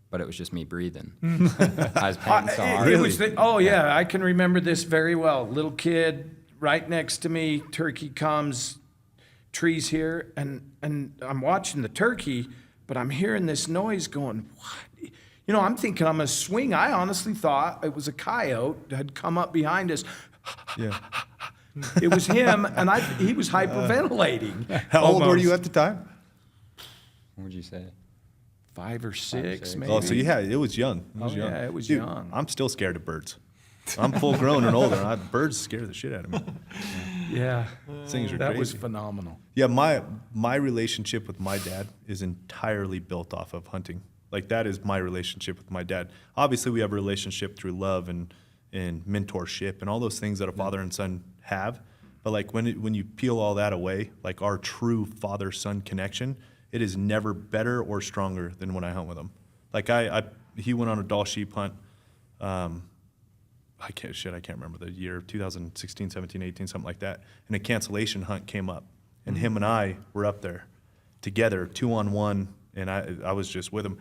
but it was just me breathing. I was panting so hard. It was I can remember this very well. Little kid right next to me, turkey comes, trees here, and I'm watching the turkey, but I'm hearing this noise going, what? You know, I'm thinking I'm going to swing. I honestly thought it was a coyote that had come up behind us. Yeah. It was him, and he was hyperventilating. How old were almost. you at the time? What would you say? 5 or 6, 6. maybe. Oh, so it was young. It was Oh, young. yeah, it was Dude, young. I'm still scared of birds. I'm full grown and older. Birds scare the shit out of me. Yeah, These things are that crazy. was phenomenal. Yeah, my relationship with my dad is entirely built off of hunting. Like that is my relationship with my dad. Obviously, we have a relationship through love and mentorship and all those things that a father and son have. But like when you peel all that away, like our true father-son connection, it is never better or stronger than when I hunt with him. Like he went on a Dall sheep hunt I can't remember the year, 2016, 17, 18, something like that. And a cancellation hunt came up. And him and I were up there together, 2-on-1, and I was just with him.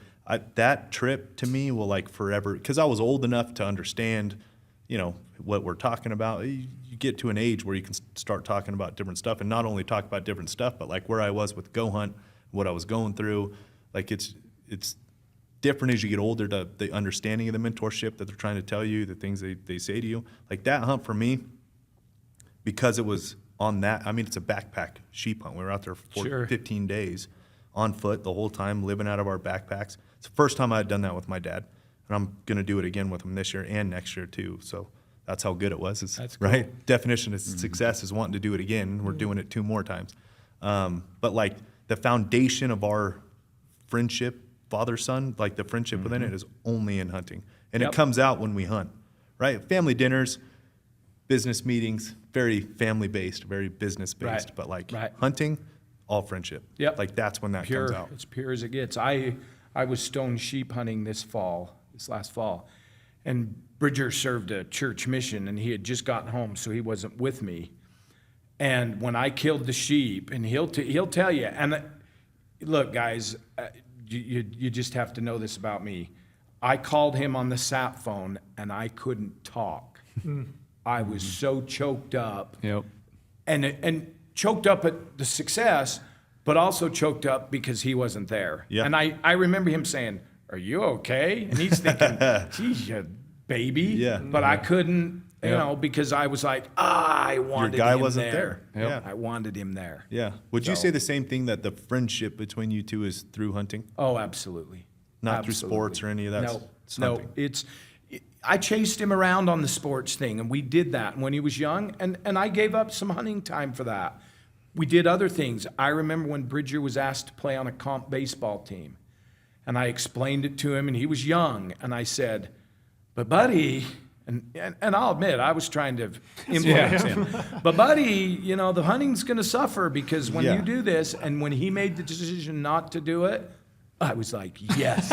That trip to me will like forever, because I was old enough to understand, you know, what we're talking about. You get to an age where you can start talking about different stuff, and not only talk about different stuff, but like where I was with GOHUNT, what I was going through. Like it's different as you get older, the understanding of the mentorship that they're trying to tell you, the things they say to you. Like that hunt for me, because it was on that, I mean, it's a backpack sheep hunt. We were out there for Sure. 15 days on foot the whole time, living out of our backpacks. It's the first time I had done that with my dad, and I'm going to do it again with him this year and next year too. So that's how good it was. That's cool. Right? Definition of success is wanting to do it again. We're doing it 2 more times. But like the foundation of our friendship, father-son, like the friendship within it is only in hunting. And Yep. it comes out when we hunt, right? Family dinners, business meetings, very family-based, very business-based. Right. But like Right. hunting, all friendship. Yep. Like that's when that Pure, comes out. it's pure as it gets. I was stone sheep hunting this last fall, and Bridger served a church mission, and he had just gotten home, so he wasn't with me. And when I killed the sheep, and he'll tell you, and look, guys, you just have to know this about me. I called him on the sat phone, and I couldn't talk. I was so choked up. Yep. And choked up at the success, but also choked up because he wasn't there. Yeah. And I remember him saying, "Are you okay?" And he's thinking, "Geez, you baby." Yeah. But I couldn't, you know, because I was like, I wanted guy him wasn't there. there. Yep. I wanted him there. Yeah. Would you So- say the same thing, that the friendship between you two is through hunting? Oh, absolutely. Not through Absolutely. sports or any of that? No, It's no. hunting. I chased him around on the sports thing, and we did that when he was young, and I gave up some hunting time for that. We did other things. I remember when Bridger was asked to play on a comp baseball team, and I explained it to him, and he was young, and I said, "But buddy," and I'll admit, I was trying to influence him. "But buddy, you know, the hunting's gonna suffer because when Yeah. you do this," and when he made the decision not to do it, I was like, yes,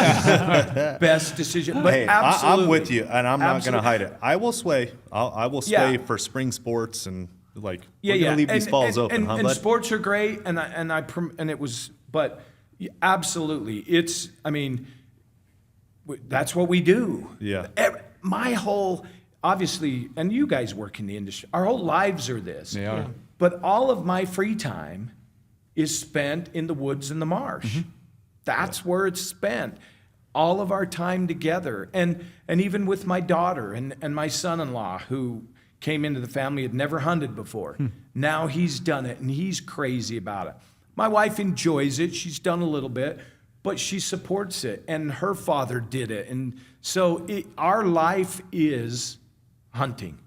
best decision. But Hey, absolutely, I'm with you, and I'm not going to Absolutely. hide it. I will sway. I will sway Yeah. for spring sports, and like Yeah, we're yeah. going to leave these falls open, huh, and bud? sports are great, and it was, but absolutely, it's. I mean, that's what we do. Yeah. My whole, obviously, and you guys work in the industry. Our whole lives are this. They are. But all of my free time is spent in the woods and the marsh. That's where it's spent. All of our time together. And even with my daughter and my son-in-law, who came into the family, had never hunted before. Now he's done it, and he's crazy about it. My wife enjoys it. She's done a little bit, but she supports it. And her father did it. And so our life is hunting.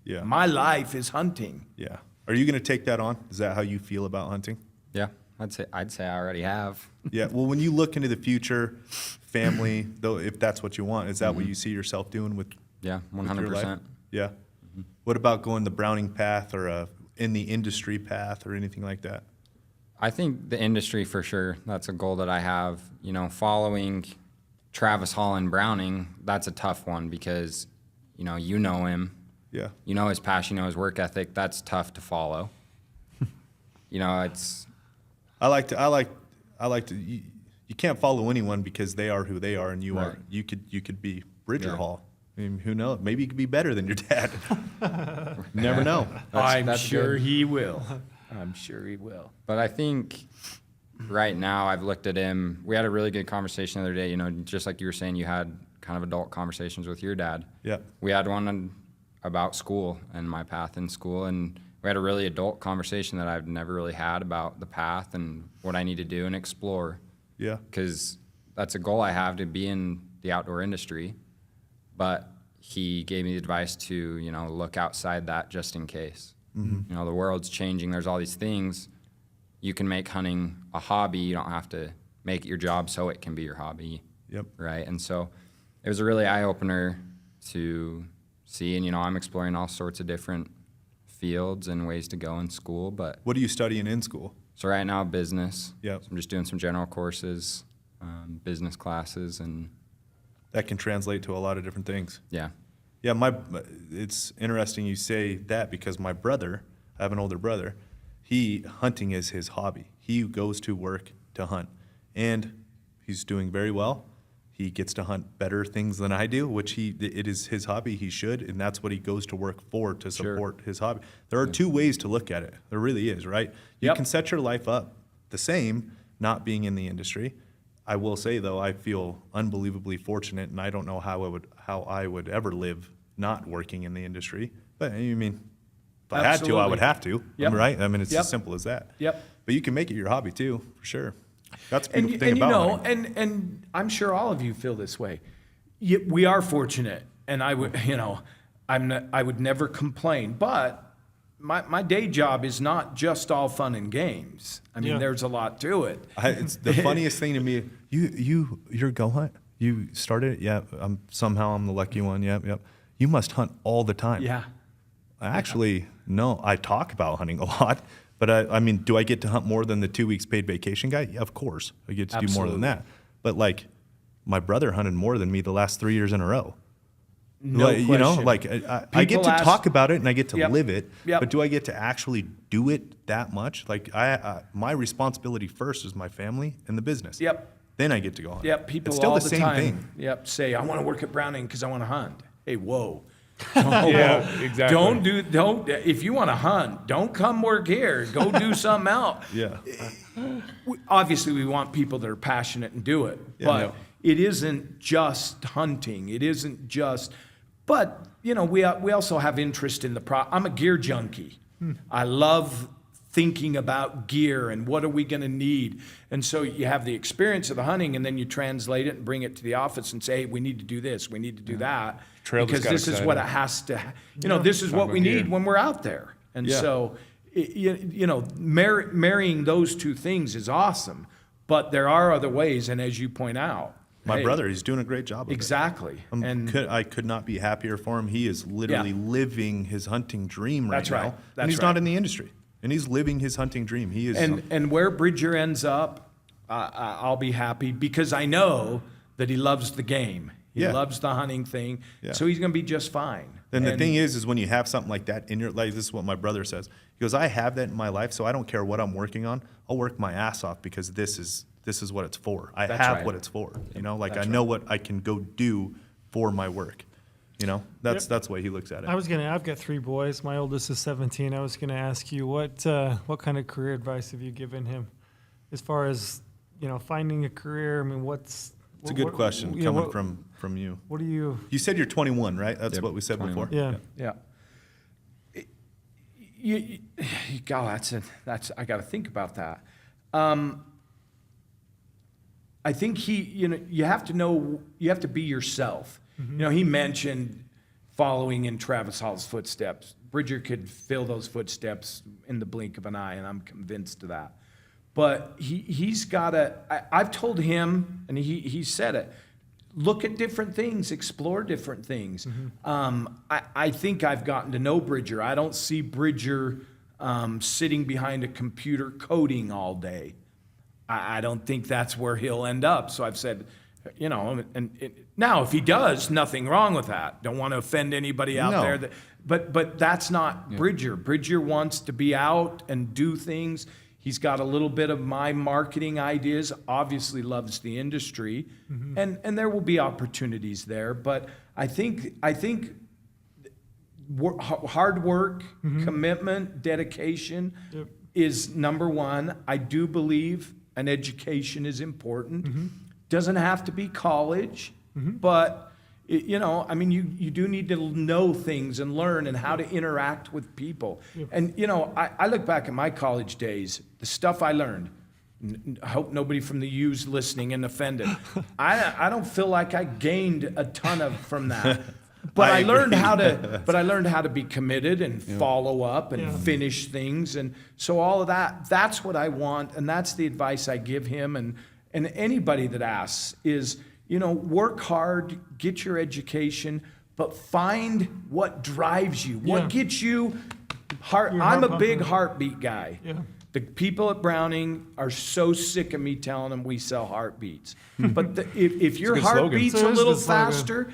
Yeah. My life is hunting. Yeah. Are you going to take that on? Is that how you feel about hunting? Yeah, I'd say I already have. Yeah. Well, when you look into the future, family, though, if that's what you want, is that Mm-hmm. what you see yourself doing with? Yeah, with your life? 100%. Yeah. What about going the Browning path, or in the industry path, or anything like that? I think the industry for sure. That's a goal that I have. You know, following Travis Hall and Browning, that's a tough one because, you know him. Yeah. You know his passion, you know his work ethic. That's tough to follow. It's I like to. You can't follow anyone because they are who they are, and you Right. are. You could be Bridger Yeah. Hall. I mean, who knows? Maybe you could be better than your dad. Never know. I'm that's sure good. he will. I'm sure he will. But I think right now I've looked at him. We had a really good conversation the other day. You know, just like you were saying, you had kind of adult conversations with your dad. Yeah. We had one about school and my path in school, and we had a really adult conversation that I've never really had about the path and what I need to do and explore. Yeah. Because that's a goal I have, to be in the outdoor industry. But he gave me the advice to, look outside that just in case. Mm-hmm. The world's changing. There's all these things. You can make hunting a hobby. You don't have to make it your job so it can be your hobby. Yep. Right. And so it was a really eye-opener to see. And, I'm exploring all sorts of different fields and ways to go in school. But What are you studying in school? so right now, business. Yep. So I'm just doing some general courses, business classes, and That can translate to a lot of different things. yeah. Yeah, it's interesting you say that because my brother, I have an older brother, hunting is his hobby. He goes to work to hunt, and he's doing very well. He gets to hunt better things than I do, which it is his hobby. He should, and that's what he goes to work for, to support his hobby. There are two ways to look at it. There really is, right? You can set your life up the same, not being in the industry. I will say though, I feel unbelievably fortunate, and I don't know how I would ever live not working in the industry. But I mean, if I had to, I would have to. Yep. Right? I mean, it's Yep. as simple as that. Yep. But you can make it your hobby too, for sure. That's the And, beautiful thing and about hunting. and I'm sure all of you feel this way. We are fortunate, and I would, I would never complain. But my day job is not just all fun and games. I mean, Yeah. there's a lot to it. It's the funniest thing to me. You're Go Hunt. You started it. Yeah. Somehow I'm the lucky one. Yep. You must hunt all the time. Yeah. Actually, no. I talk about hunting a lot, but I mean, do I get to hunt more than the 2 weeks paid vacation guy? Yeah, of course. I get to do more than Absolutely. that. But like, my brother hunted more than me the last 3 years in a row. No Like, you know, question. like I get People to ask- talk about it and I get to Yep. live it, Yep. but do I get to actually do it that much? Like my responsibility first is my family and the business. Yep. Then I get to go hunt. Yep, people it's still all the same time, thing. Yep, say I want to work at Browning because I want to hunt. Hey, whoa. Yeah, exactly. Don't. If you want to hunt, don't come work here. Go do something else. Yeah. Obviously, we want people that are passionate and do it, but Yeah. it isn't just hunting. It isn't just. But we also have interest in the I'm a gear junkie. I love thinking about gear and what are we going to need. And so you have the experience of the hunting, and then you translate it and bring it to the office and say, hey, we need to do this, we need to do that. Trail just because got this is what it excited. has to, this is what we gear. need when we're out there. And Yeah. so, marrying those two things is awesome. But there are other ways, and as you point out, My hey, brother, he's doing a great job of exactly. it. And I could not be happier for him. He is literally Yeah. living his hunting dream right That's now. right. And That's he's right. not in the industry. And he's living his hunting dream. He is. and where Bridger ends up, I'll be happy because I know that he loves the game. He Yeah. loves the hunting thing, Yeah. so he's going to be just fine. And the And- thing is when you have something like that in your life, this is what my brother says. He goes, I have that in my life, so I don't care what I'm working on. I'll work my ass off because this is what it's for. I That's have right. what it's for. Like That's I know what I can go do for my work. That's the way he looks at it. I've got 3 boys. My oldest is 17. I was gonna ask you what kind of career advice have you given him, as far as finding a career? I mean, It's a good question coming from you. What do you? You said you're 21, right? That's Yep, what we said 21. before. Yeah. God, I got to think about that. I think you have to be yourself. He mentioned following in Travis Hall's footsteps. Bridger could fill those footsteps in the blink of an eye, and I'm convinced of that. But he's got to, I've told him, and he said it, look at different things, explore different things. I think I've gotten to know Bridger. I don't see Bridger sitting behind a computer coding all day. I don't think that's where he'll end up. So I've said, now if he does, nothing wrong with that. Don't want to offend anybody out No. there. But that's not Bridger. Bridger wants to be out and do things. He's got a little bit of my marketing ideas, obviously loves the industry, and there will be opportunities there. But I think hard work, commitment, dedication is number one. I do believe an education is important. Doesn't have to be college, but you do need to know things and learn and how to interact with people. And I look back at my college days, the stuff I learned. I hope nobody from the U's listening and offended. I don't feel like I gained a ton from that. But I learned how to be committed and follow up and finish things. And so all of that's what I want, and that's the advice I give him and anybody that asks is, work hard, get your education, but find what drives you, what gets you heart. Your I'm heart a big pumping. heartbeat guy. Yeah. The people at Browning are so sick of me telling them we sell heartbeats. But if your good heart slogan. beats So a it is little the slogan. faster,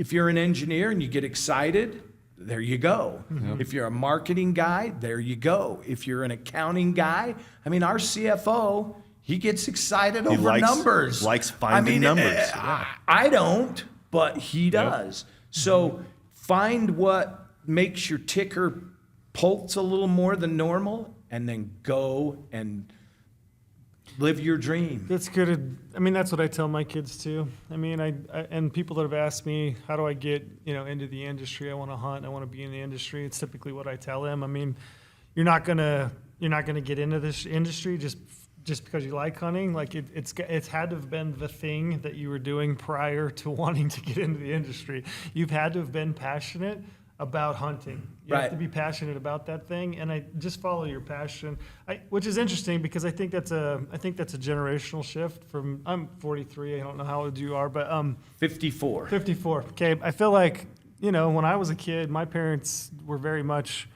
if you're an engineer and you get excited, there you go. If you're a marketing guy, there you go. If you're an accounting guy, I mean, our CFO, he gets excited over likes- numbers. likes finding numbers. I don't, but he does. So find what makes your ticker pulse a little more than normal, and then go and live your dream. That's good. I mean, that's what I tell my kids too. I mean, I and people that have asked me, how do I get, into the industry? I want to hunt. I want to be in the industry. It's typically what I tell them. I mean, you're not gonna get into this industry just because you like hunting. Like it's had to have been the thing that you were doing prior to wanting to get into the industry. You've had to have been passionate about hunting. You have to be passionate about that thing, and I just follow your passion. Which is interesting because I think that's a generational shift from. I'm 43. I don't know how old you are, but 54. 54. Okay, I feel like when I was a kid, my parents were very much,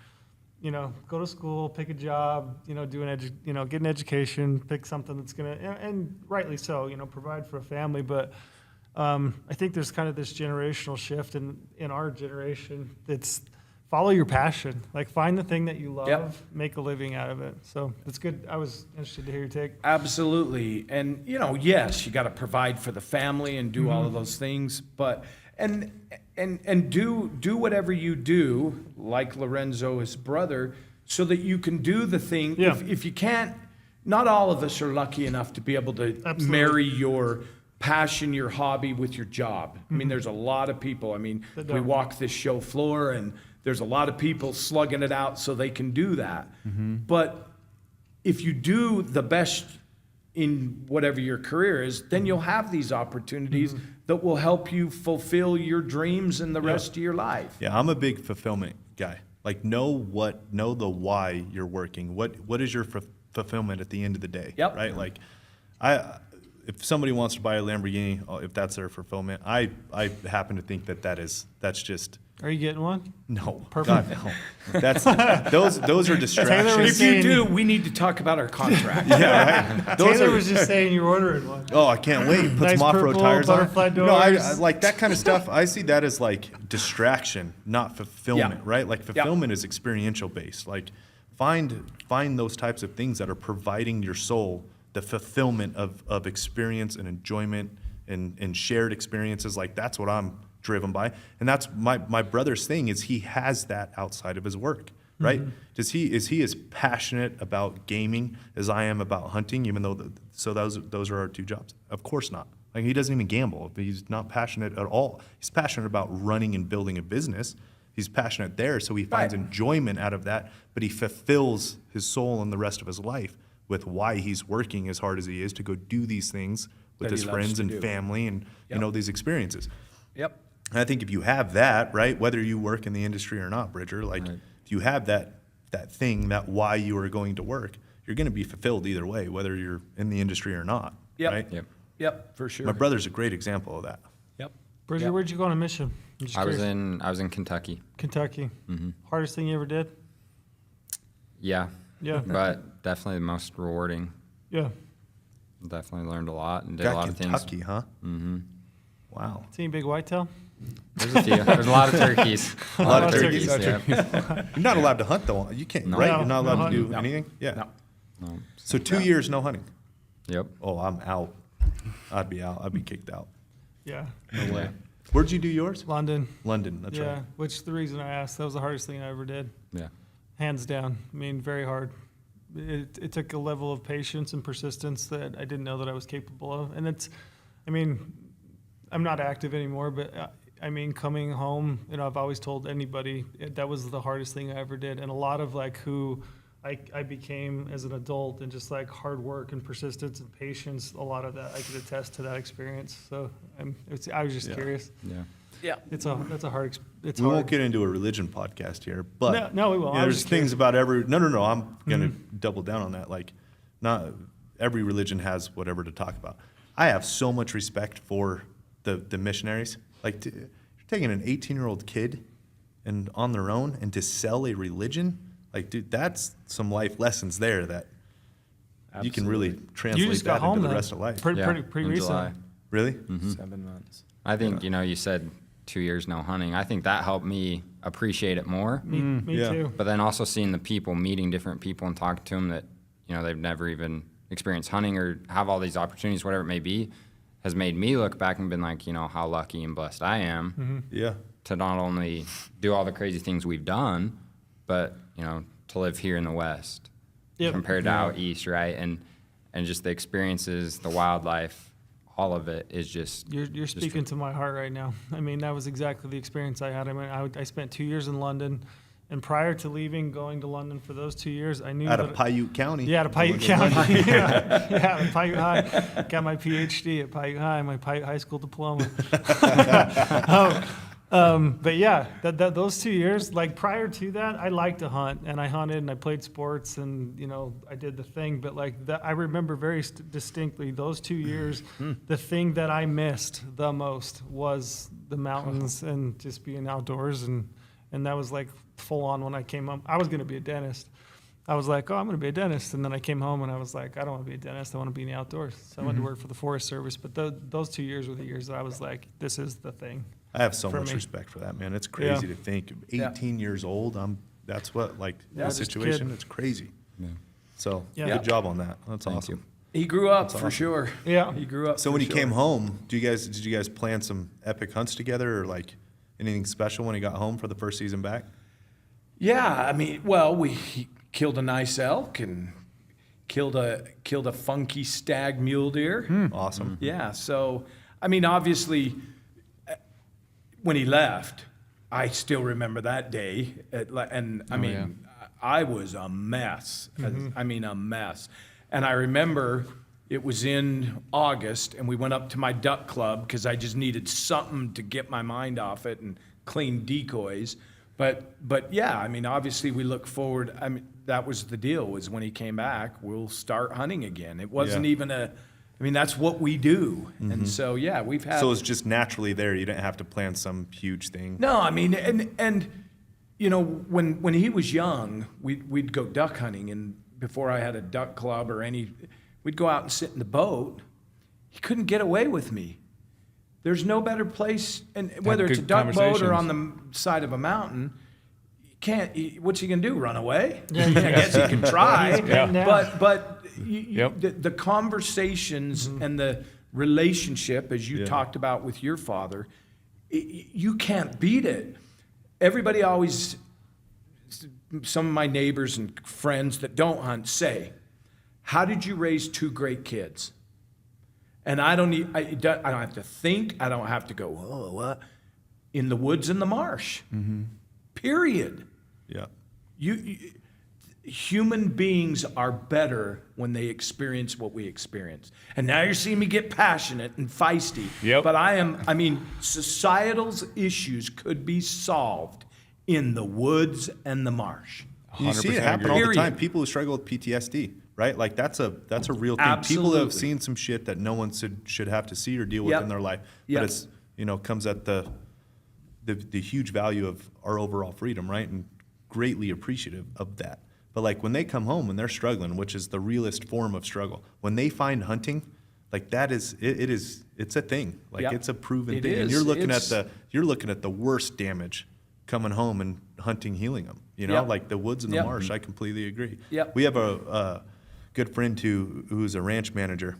go to school, pick a job, get an education, pick something that's gonna, and rightly so, provide for a family, but. I think there's kind of this generational shift in our generation. It's follow your passion. Like find the thing that you love, make a living out of it. So it's good. I was interested to hear your take. Absolutely. And, yes, you got to provide for the family and do all of those things, but, and do whatever you do, like Lorenzo, his brother, so that you can do the thing. Yeah. If you can't, not all of us are lucky enough to be able to Absolutely. marry your passion, your hobby with your job. I mean, there's a lot of people. I mean, That we don't. walk this show floor and there's a lot of people slugging it out so they can do that. But if you do the best in whatever your career is, then you'll have these opportunities that will help you fulfill your dreams in the rest of your life. Yeah, I'm a big fulfillment guy. Like know the why you're working. What is your fulfillment at the end of the day? Yep. Right? Like if somebody wants to buy a Lamborghini, if that's their fulfillment, I happen to think that's just Are you getting one? no. Perfect. God, no. That's those are distractions. If you do, we need to talk about our contract. Yeah, right. Those Taylor are, was just saying you're ordering one. oh, I can't wait. Put Nice some off-road purple tires on. butterfly No, I doors. like that kind of stuff. I see that as like distraction, not fulfillment, Yeah. right? Like fulfillment is experiential based. Like find those types of things that are providing your soul the fulfillment of experience and enjoyment and shared experiences. Like that's what I'm driven by. And that's my brother's thing is he has that outside of his work, right? Is he as passionate about gaming as I am about hunting, even though those are our two jobs? Of course not. Like he doesn't even gamble. He's not passionate at all. He's passionate about running and building a business. He's passionate there, so he finds enjoyment out of that, but he fulfills his soul and the rest of his life with why he's working as hard as he is to go do these things with That he his loves friends to and do. family and these experiences. Yep. And I think if you have that, right, whether you work in the industry or not, Bridger, like if you have that thing, that why you are going to work, you're going to be fulfilled either way, whether you're in the industry or not, Yep. right? Yep. Yep, for sure. My brother's a great example of that. Yep. Bridger, Yep. where'd you go on a mission? I'm just I was curious. in Kentucky. Kentucky. Hardest thing you ever did? Yeah. Yeah. But definitely the most rewarding. Yeah. Definitely learned a lot and did a Got lot of things. Kentucky, huh? Mm-hmm. Wow. See any big whitetail? There's a few. There's a lot of turkeys. A lot of turkeys. Yeah. You're not allowed to hunt though. You can't, No. right? No, You're not no allowed to hunting. do No. anything? Yeah. No. No. So 2 years, no hunting. Yep. Oh, I'm out. I'd be out. I'd be kicked out. Yeah. No way. Where'd you do yours? London. London, that's yeah. right. Which the reason I asked, that was the hardest thing I ever did. Yeah. Hands down. I mean, very hard. It took a level of patience and persistence that I didn't know that I was capable of. And I'm not active anymore, but coming home, I've always told anybody that was the hardest thing I ever did. And a lot of like who I became as an adult and just like hard work and persistence and patience, a lot of that, I could attest to that experience. So I was just curious. Yeah. Yeah. That's a hard, it's We hard. won't get into a religion podcast here, but No, we won't. I was there's just things curious. about every. No. I'm gonna double down on that. Like, not every religion has whatever to talk about. I have so much respect for the missionaries. Like, you're taking an 18-year-old kid and on their own and to sell a religion. Like, dude, that's some life lessons there that you can really You translate just got that home into the then. rest of life. Pretty Yeah, pretty in recent. July. Really? 7 months. I think, you said 2 years no hunting, I think that helped me appreciate it more. Me Yeah. too. But then also seeing the people, meeting different people and talking to them that, they've never even experienced hunting or have all these opportunities, whatever it may be, has made me look back and been like, how lucky and blessed I am Yeah. to not only do all the crazy things we've done, but, to live here in the West Yep. compared to out East, right? And just the experiences, the wildlife, all of it is just. You're speaking to my heart right now. I mean, that was exactly the experience I had. I mean, I spent 2 years in London, and prior to leaving, going to London for those 2 years, I knew Out that of Paiute County. Yeah, to Paiute County. yeah, to Paiute High. Got my PhD at Paiute High, my Paiute High School diploma. But yeah, those 2 years, like prior to that, I liked to hunt, and I hunted and I played sports, and I did the thing. But like that, I remember very distinctly those 2 years. The thing that I missed the most was the mountains and just being outdoors, and that was like full on when I came home. I was going to be a dentist. I was like, oh, I'm going to be a dentist. And then I came home and I was like, I don't want to be a dentist. I want to be in the outdoors. So I went to work for the Forest Service. But those 2 years were the years that I was like, this is the thing. I have so For much me. respect for that, man. It's crazy Yeah. to think. Yeah. 18 years old, that's what, like, Yeah, the just a situation, kid. it's crazy. So, Yeah. good job on that. That's awesome. He grew up That's for awesome. sure. Yeah. He grew up. So for when you sure. came home, did you guys plan some epic hunts together, or like anything special when he got home for the first season back? Yeah, I mean, well, he killed a nice elk and killed a funky stag mule deer. Awesome. Yeah, so I mean, obviously, when he left, I still remember that day, and I mean, I was a mess. I mean, a mess. And I remember it was in August, and we went up to my duck club because I just needed something to get my mind off it and clean decoys. But yeah, I mean, obviously we look forward. I mean, that was the deal, was when he came back, we'll start hunting again. It wasn't Yeah. even I mean, that's what we do. And so, yeah, we've had. So it's just naturally there. You didn't have to plan some huge thing. No, I mean, and when he was young, we'd go duck hunting, and before I had a duck club or we'd go out and sit in the boat. He couldn't get away with me. There's no better place, and whether it's a good duck boat or conversations. on the side of a mountain, what's he gonna do? Run away? I guess he can try. Yeah. But Yep. the conversations and the relationship, as you talked about with your father, you can't beat it. Everybody always, some of my neighbors and friends that don't hunt say, "How did you raise two great kids?" And I don't have to think. I don't have to go, oh, what? In the woods and the marsh. Period. Yeah. Human beings are better when they experience what we experience. And now you're seeing me get passionate and feisty. Yep. But I mean, societal issues could be solved in the woods and the marsh. You see it 100% happen agree. all the Period. time. People who struggle with PTSD, right? Like that's a real thing. People Absolutely. have seen some shit that no one should have to see or deal with Yep. in their life. Yep. But it's comes at the huge value of our overall freedom, right? And greatly appreciative of that. But like when they come home and they're struggling, which is the realest form of struggle, when they find hunting, like that is it's a thing. Like Yep. it's a proven It thing. And is. you're looking It's- at the worst damage coming home and hunting healing them. Yep. Like the woods and the Yep. marsh. I completely agree. Yep. We have a good friend who's a ranch manager,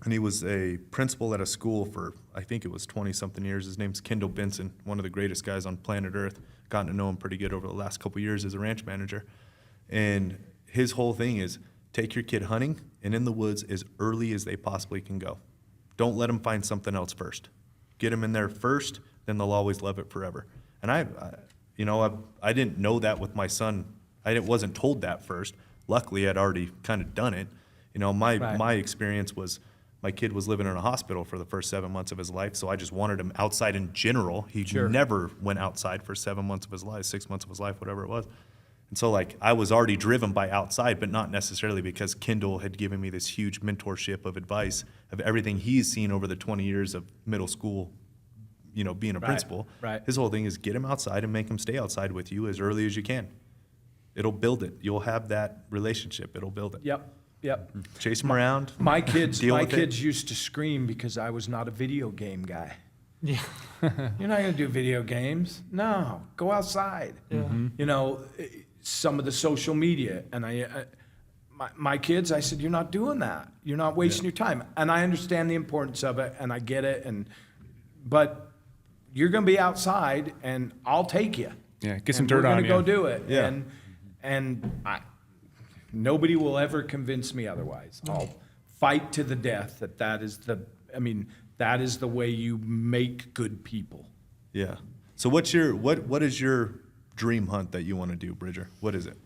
and he was a principal at a school for, I think it was 20-something years. His name's Kendall Benson, one of the greatest guys on planet Earth. Gotten to know him pretty good over the last couple years as a ranch manager. And his whole thing is take your kid hunting and in the woods as early as they possibly can go. Don't let them find something else first. Get them in there first, then they'll always love it forever. And I didn't know that with my son. I wasn't told that first. Luckily, I'd already kind of done it. Right. My experience was my kid was living in a hospital for the first 7 months of his life, so I just wanted him outside in general. He Sure. never went outside for 7 months of his life, 6 months of his life, whatever it was. And so like I was already driven by outside, but not necessarily because Kendall had given me this huge mentorship of advice of everything he's seen over the 20 years of middle school, being a principal. right. His whole thing is get him outside and make him stay outside with you as early as you can. It'll build it. You'll have that relationship. It'll build it. Yep. Chase him around. My kids Deal with it. used to scream because I was not a video game guy. Yeah. You're not going to do video games. No, go outside. Yeah. You know, some of the social media, and my kids, I said, you're not doing that. You're not wasting your time. And I understand the importance of it, and I get it. But you're going to be outside, and I'll take you. Yeah, get some And dirt we're on gonna you. go do it. Yeah. And nobody will ever convince me otherwise. I'll fight to the death that is the way you make good people. Yeah. So what is your dream hunt that you want to do, Bridger? What is it?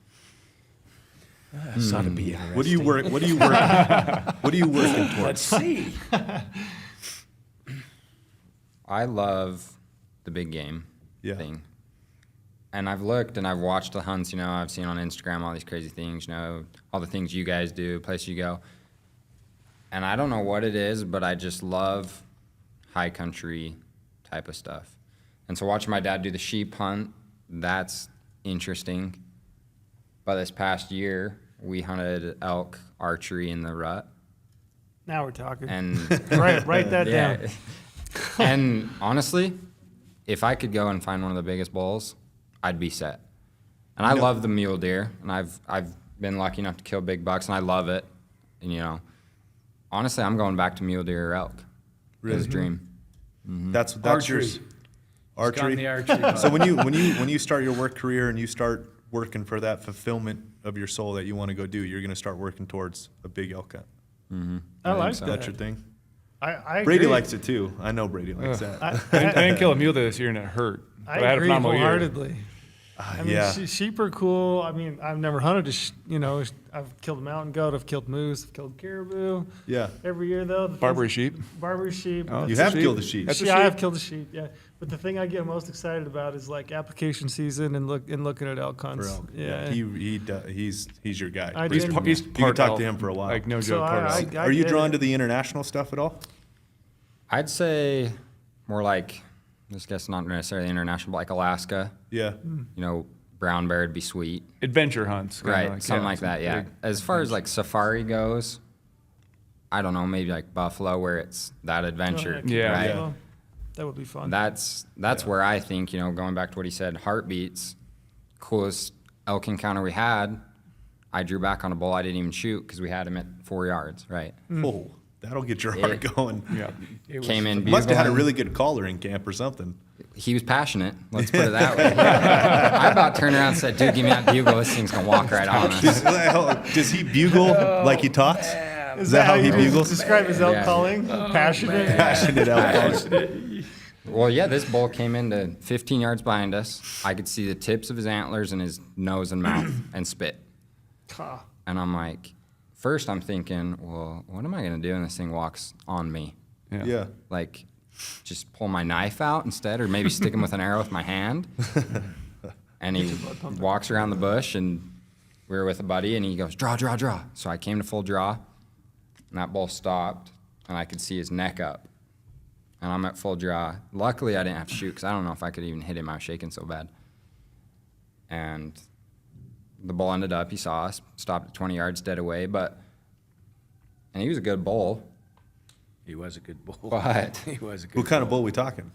This ought to be interesting. What do you work? What are you working towards? Let's see. I love the big game thing. And I've looked and I've watched the hunts, you know, I've seen on Instagram all these crazy things, you know, all the things you guys do, places you go. And I don't know what it is, but I just love high country type of stuff. And so watching my dad do the sheep hunt, that's interesting. But this past year, we hunted elk archery in the rut. Now we're talking. And Write that down. And honestly, if I could go and find one of the biggest bulls, I'd be set. And I love the mule deer, and I've been lucky enough to kill big bucks, and I love it. And you know, honestly, I'm going back to mule deer or elk. Really? His dream. That's Archery. yours. Archery. the archery bug. So when you start your work career and you start working for that fulfillment of your soul that you want to go do, you're going to start working towards a big elk hunt. I like so. that. That's your thing. I Brady agree. likes it too. I know Brady likes that. I didn't kill a mule this year and it hurt. I But I had a agree phenomenal year. wholeheartedly. I mean, yeah. sheep are cool. I mean, I've never hunted I've killed a mountain goat, I've killed moose, I've killed caribou. Yeah. Every year though. Barbary sheep. Barbary sheep. Oh, You that's a have sheep. killed a sheep. That's a Yeah, I have sheep. killed a sheep. Yeah, but the thing I get most excited about is like application season and looking at elk hunts. For elk. Yeah. He's your guy. I Brady. do. He's You part could talk elk. to him for a while. Like no So joke, part elk. Are you get drawn it. to the international stuff at all? I'd say more like, I guess not necessarily international, but like Alaska. Yeah. You know, brown bear would be sweet. Adventure hunts. kinda Right, something like that, yeah. big- As far as like safari goes, I don't know, maybe like Buffalo where it's that adventure. Yeah. Right? Well, that would be fun. That's where I think, you know, going back to what he said, heartbeats, coolest elk encounter we had, I drew back on a bull I didn't even shoot because we had him at 4 yards, right? Oh, that'll get your heart going. Yeah. Came in Must have had a bugling. really good caller in camp or something. He was passionate, let's put it that way. I about turned around and said, dude, give me that bugle, this thing's gonna walk right on us. Does he bugle like he talks? Is that how he you bugles? describe his elk Yeah. calling? Passionate. Passionate elk. Well, yeah, this bull came into 15 yards behind us. I could see the tips of his antlers and his nose and mouth and spit. Ah, And I'm like, first I'm thinking, well, what am I gonna do when this thing walks on me? Yeah. Like, just pull my knife out instead, or maybe stick him with an arrow with my hand. And he walks around the bush, and we were with a buddy, and he goes, draw, draw, draw. So I came to full draw, and that bull stopped, and I could see his neck up. And I'm at full draw. Luckily, I didn't have to shoot, because I don't know if I could even hit him. I was shaking so bad. And the bull ended up, he saw us, stopped at 20 yards dead away, and he was a good bull. He was a good bull. But He was a good What kind of bull we talking?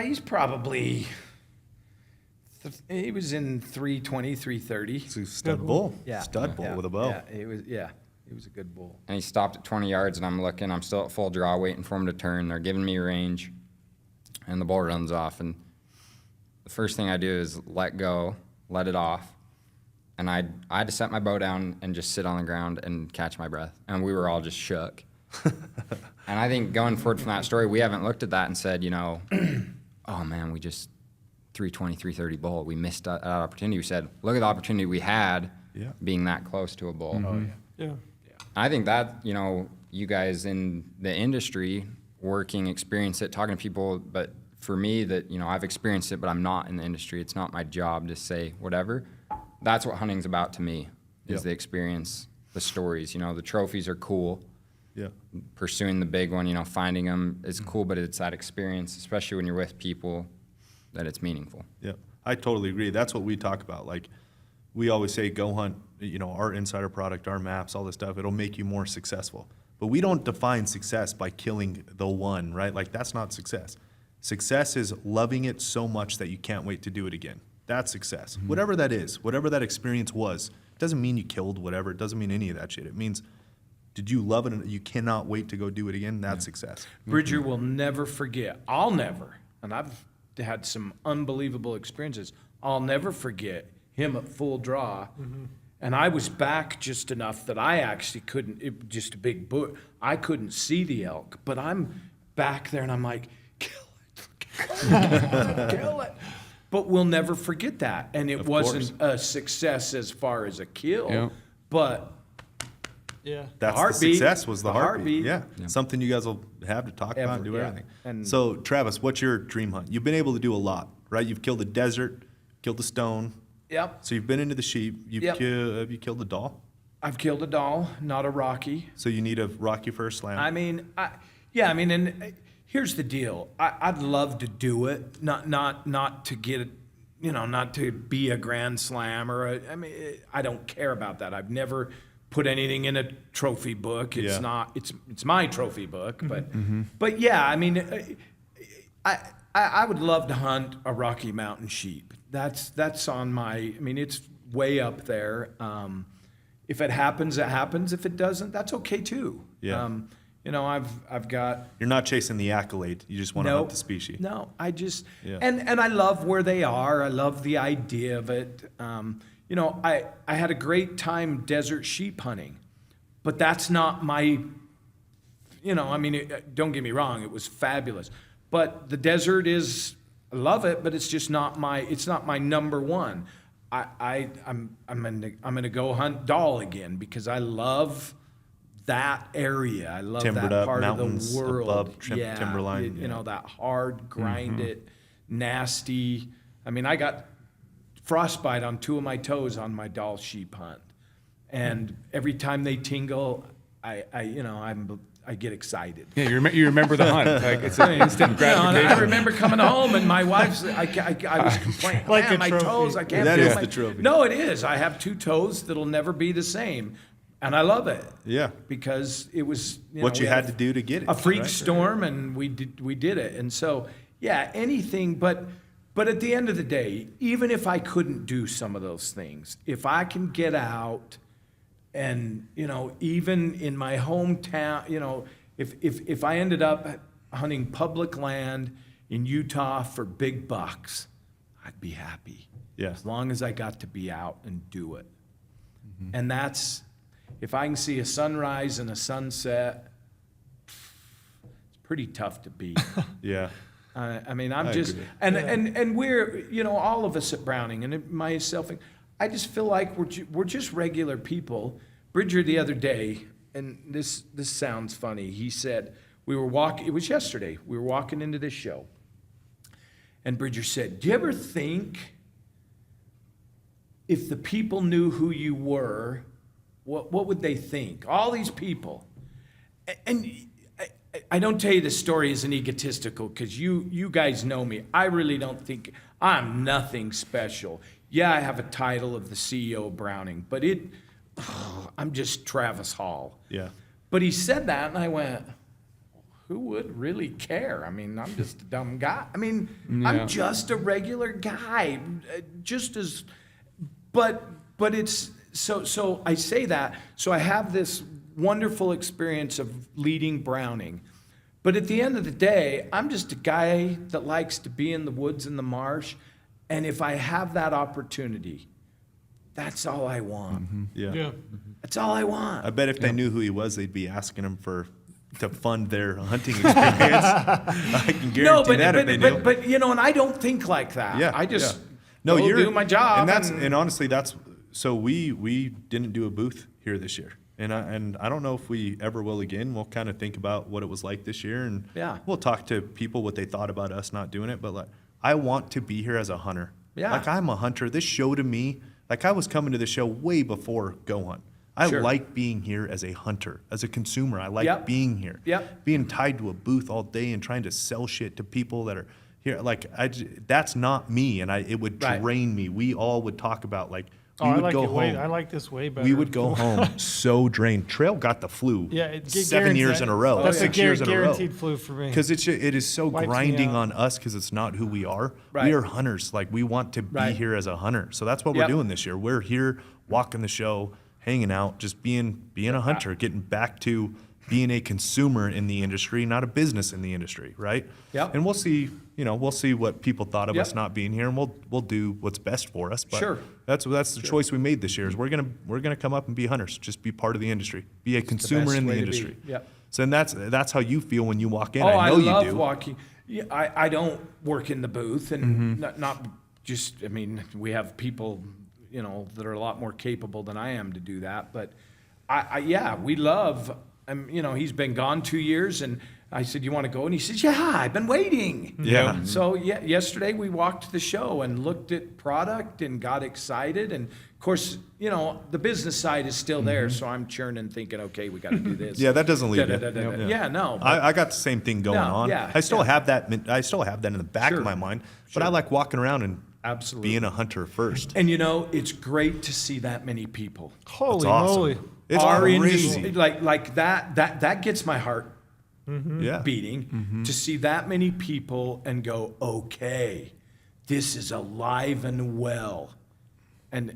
He's probably, he was in 320, 330. It's a stud bull. Yeah. Stud bull Yeah. with a bow. Yeah, he was a good bull. And he stopped at 20 yards, and I'm looking. I'm still at full draw, waiting for him to turn. They're giving me range, and the bull runs off. And the first thing I do is let go, let it off. And I had to set my bow down and just sit on the ground and catch my breath. And we were all just shook. And I think going forward from that story, we haven't looked at that and said, you know, oh man, we just 320, 330 bull. We missed that opportunity. We said, look at the opportunity we had Yeah. being that close to a bull. Oh, yeah. yeah. I think that, you know, you guys in the industry, working, experience it, talking to people, but for me that, you know, I've experienced it, but I'm not in the industry. It's not my job to say whatever. That's what hunting's about to me, is Yep. the experience, the stories. You know, the trophies are cool. Yeah. Pursuing the big one, you know, finding them is cool, but it's that experience, especially when you're with people, that it's meaningful. Yeah. I totally agree. That's what we talk about. Like, we always say go hunt our insider product, our maps, all this stuff, it'll make you more successful. But we don't define success by killing the one, right? Like, that's not success. Success is loving it so much that you can't wait to do it again. That's success. Whatever that is, whatever that experience was, it doesn't mean you killed whatever. It doesn't mean any of that shit. It means, did you love it and you cannot wait to go do it again? That's success. Bridger will never forget. I'll never, and I've had some unbelievable experiences. I'll never forget him at full draw. And I was back just enough that I actually couldn't, just a big bush. I couldn't see the elk, but I'm back there and I'm like, kill it, kill it. But we'll never forget that. And it wasn't a success as far as a kill, Yeah. but Yeah. That's heartbeat. the success was the The heartbeat. heartbeat. Yeah. Something you guys will have to talk about and do yeah. everything. And- So, Travis, what's your dream hunt? You've been able to do a lot, right? You've killed a desert, killed a stone. yep, So you've been into the sheep. Have you killed a doll? I've killed a doll, not a Rocky. So you need a Rocky for a slam. I mean, and here's the deal. I'd love to do it, not to get it, not to be a grand slam I don't care about that. I've never put anything in a trophy book. It's Yeah. not. It's my trophy book, but yeah. I mean, I would love to hunt a Rocky Mountain sheep. That's on my. I mean, it's way up there. If it happens, it happens. If it doesn't, that's okay too. Yeah. I've got. You're not chasing the accolade. You just want to hunt the species. No, I just Yeah. and I love where they are. I love the idea of it. I had a great time desert sheep hunting, but that's not my. Don't get me wrong, it was fabulous, but the desert is. I love it, but it's just not my. It's not my number one. I'm gonna go hunt Doll again because I love that area. I love Timbered that up part of mountains the world. above timberline, yeah. That hard, grinded, nasty. I mean, I got frostbite on 2 of my toes on my Doll sheep hunt, and every time they tingle, I get excited. Yeah, you remember the hunt. Like, it's an instant And gratification. I remember coming home and my wife's, I was complaining, Like man, a my trophy. toes, I can't That feel is my-" the trophy. No, it is. I have 2 toes that'll never be the same. And I love it. Yeah. Because it was, What you we had to do to get it. a freak right? storm and we did it. And so, yeah, anything, but at the end of the day, even if I couldn't do some of those things, if I can get out and, even in my hometown, if I ended up hunting public land in Utah for big bucks, I'd be happy. Yeah. As long as I got to be out and do it. And that's, if I can see a sunrise and a sunset, it's pretty tough to beat. Yeah. I'm just, agree. and we're, all of us at Browning and myself, I just feel like we're just regular people. Bridger the other day, and this sounds funny. He said, we were walking, it was yesterday, we were walking into this show. And Bridger said, do you ever think if the people knew who you were, what would they think? All these people. And I don't tell you the story as an egotistical because you guys know me. I really don't think I'm nothing special. Yeah, I have a title of the CEO of Browning, but I'm just Travis Hall. Yeah. But he said that, and I went, who would really care? I mean, I'm just a dumb guy. I mean, Yeah. I'm just a regular guy, just as, but it's, so I say that, so I have this wonderful experience of leading Browning. But at the end of the day, I'm just a guy that likes to be in the woods and the marsh. And if I have that opportunity, that's all I want. Yeah. Yeah. That's all I want. I bet if they knew who he was, they'd be asking him to fund their hunting experience. I can guarantee that if they knew. but and I don't think like that. Yeah, I just No, go you're do my job. and honestly, so we didn't do a booth here this year, and I don't know if we ever will again. We'll kind of think about what it was like this year, and Yeah. we'll talk to people what they thought about us not doing it. But like, I want to be here as a hunter. Yeah. Like I'm a hunter. This show to me, like I was coming to the show way before Go Hunt. I Sure. like being here as a hunter, as a consumer. I like Yep. being here. Yep. Being tied to a booth all day and trying to sell shit to people that are here. Like that's not me, and it would Right. drain me. We all would talk about like Oh, I would like go it way. home. I like this way better. We would go home so drained. Trail got the flu. Yeah, it 7 years in a row. That's Six a years in a row. guaranteed flu for me. Because it is so Wipes me grinding out. on us because it's not who we are. Right. We are hunters. Like, we want to be Right. here as a hunter. So that's what we're Yep. doing this year. We're here walking the show, hanging out, just being a hunter, getting back to being a consumer in the industry, not a business in the industry, right? Yep. And we'll see what people thought of Yep. us not being here, and we'll do what's best for us. But Sure. that's the choice we made this year. Is we're gonna come up and be hunters, just be part of the industry, be a consumer best in the way to be. industry. Yep. So and that's how you feel when you walk in. Oh, I know you love do. walking. Yeah, I don't work in the booth, and not just. I mean, we have people, that are a lot more capable than I am to do that. But yeah, we love. He's been gone 2 years, and I said, "You want to go?" And he says, "Yeah, I've been waiting." Yeah. So yeah, yesterday we walked the show and looked at product and got excited, and of course, the business side is still there. So I'm churning, thinking, "Okay, we got to do this." Yeah, that doesn't leave you. Da-da-da-da-da. Yeah, no. I got the same thing going No, on. yeah, I still yeah. have that. I still have that in the back Sure. of my mind. But I Sure. like walking around and Absolutely. being a hunter first. And it's great to see that many people. Holy awesome. moly! It's Our crazy. industry, like that gets my heart Yeah. beating to see that many people and go, okay, this is alive and well, and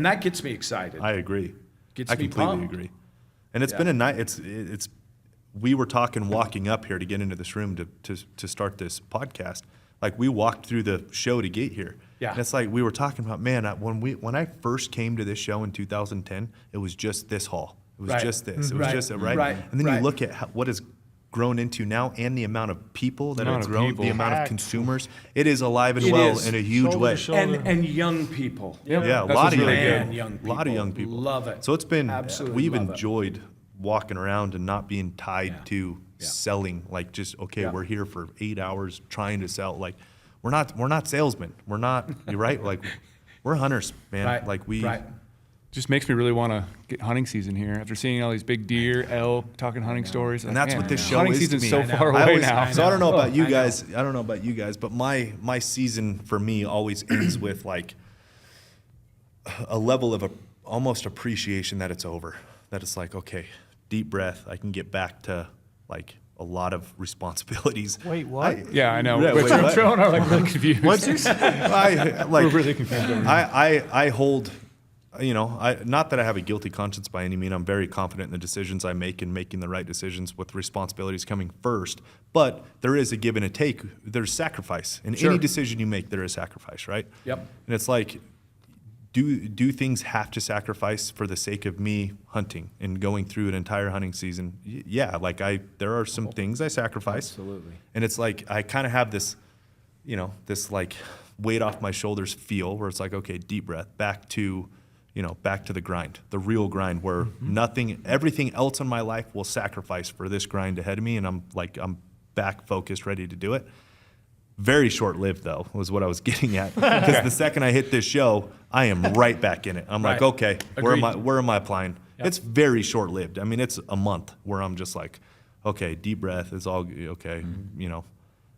that gets me excited. I agree. Gets I me completely pumped. agree. And it's been a night. It's. We were talking walking up here to get into this room to start this podcast. Like, we walked through the show to get here. Yeah. And it's like we were talking about, man, when I first came to this show in 2010, it was just this hall. It was Right. just this. It was Right. just it, right? Right. And then Right. you look at what has grown into now and the amount of people that Amount have of grown, people. the amount of Packed. consumers. It is alive and It well is. in a huge Shoulder way. to shoulder. and young people. Yeah, a That's lot what's of really young good. people. Man, young A lot of people. young people. Love it. So it's been, Absolutely we've love it. enjoyed walking around and not being tied Yeah. to Yeah. selling, like, just, okay, Yeah. we're here for 8 hours trying to sell. Like, we're not salesmen. We're not, you're right. Like, we're hunters, man. Right. Like, right. Just makes me really want to get hunting season here after seeing all these big deer, elk, talking hunting stories. And Like, that's man, what this show hunting is to season's me. so I know. far I away always- now. So I don't know about you I know. guys. I don't know about you guys, but my season for me always ends with, like, a level of almost appreciation that it's over. That it's like, okay, deep breath. I can get back to, like, a lot of responsibilities. Wait, what? Yeah, I know. Yeah, But wait, what? Joe and I are like really confused. What's your? I like. We're really confused. over here. I hold, not that I have a guilty conscience by any means. I'm very confident in the decisions I make and making the right decisions with responsibilities coming first. But there is a give and a take. There's sacrifice. In Sure. any decision you make, there is sacrifice, right? Yep. And it's like, do things have to sacrifice for the sake of me hunting and going through an entire hunting season? Yeah, like there are some things I sacrifice. Absolutely. And it's like, I kind of have this, this like weight off my shoulders feel where it's like, okay, deep breath, back to the grind, the real grind where everything else in my life will sacrifice for this grind ahead of me. And I'm back focused, ready to do it. Very short-lived, though, was what I was getting at. Because the second I hit this show, I am right back in it. I'm like, Right. okay, Agreed. where am I applying? Yep. It's very short-lived. I mean, it's a month where I'm just like, okay, deep breath, it's all okay, And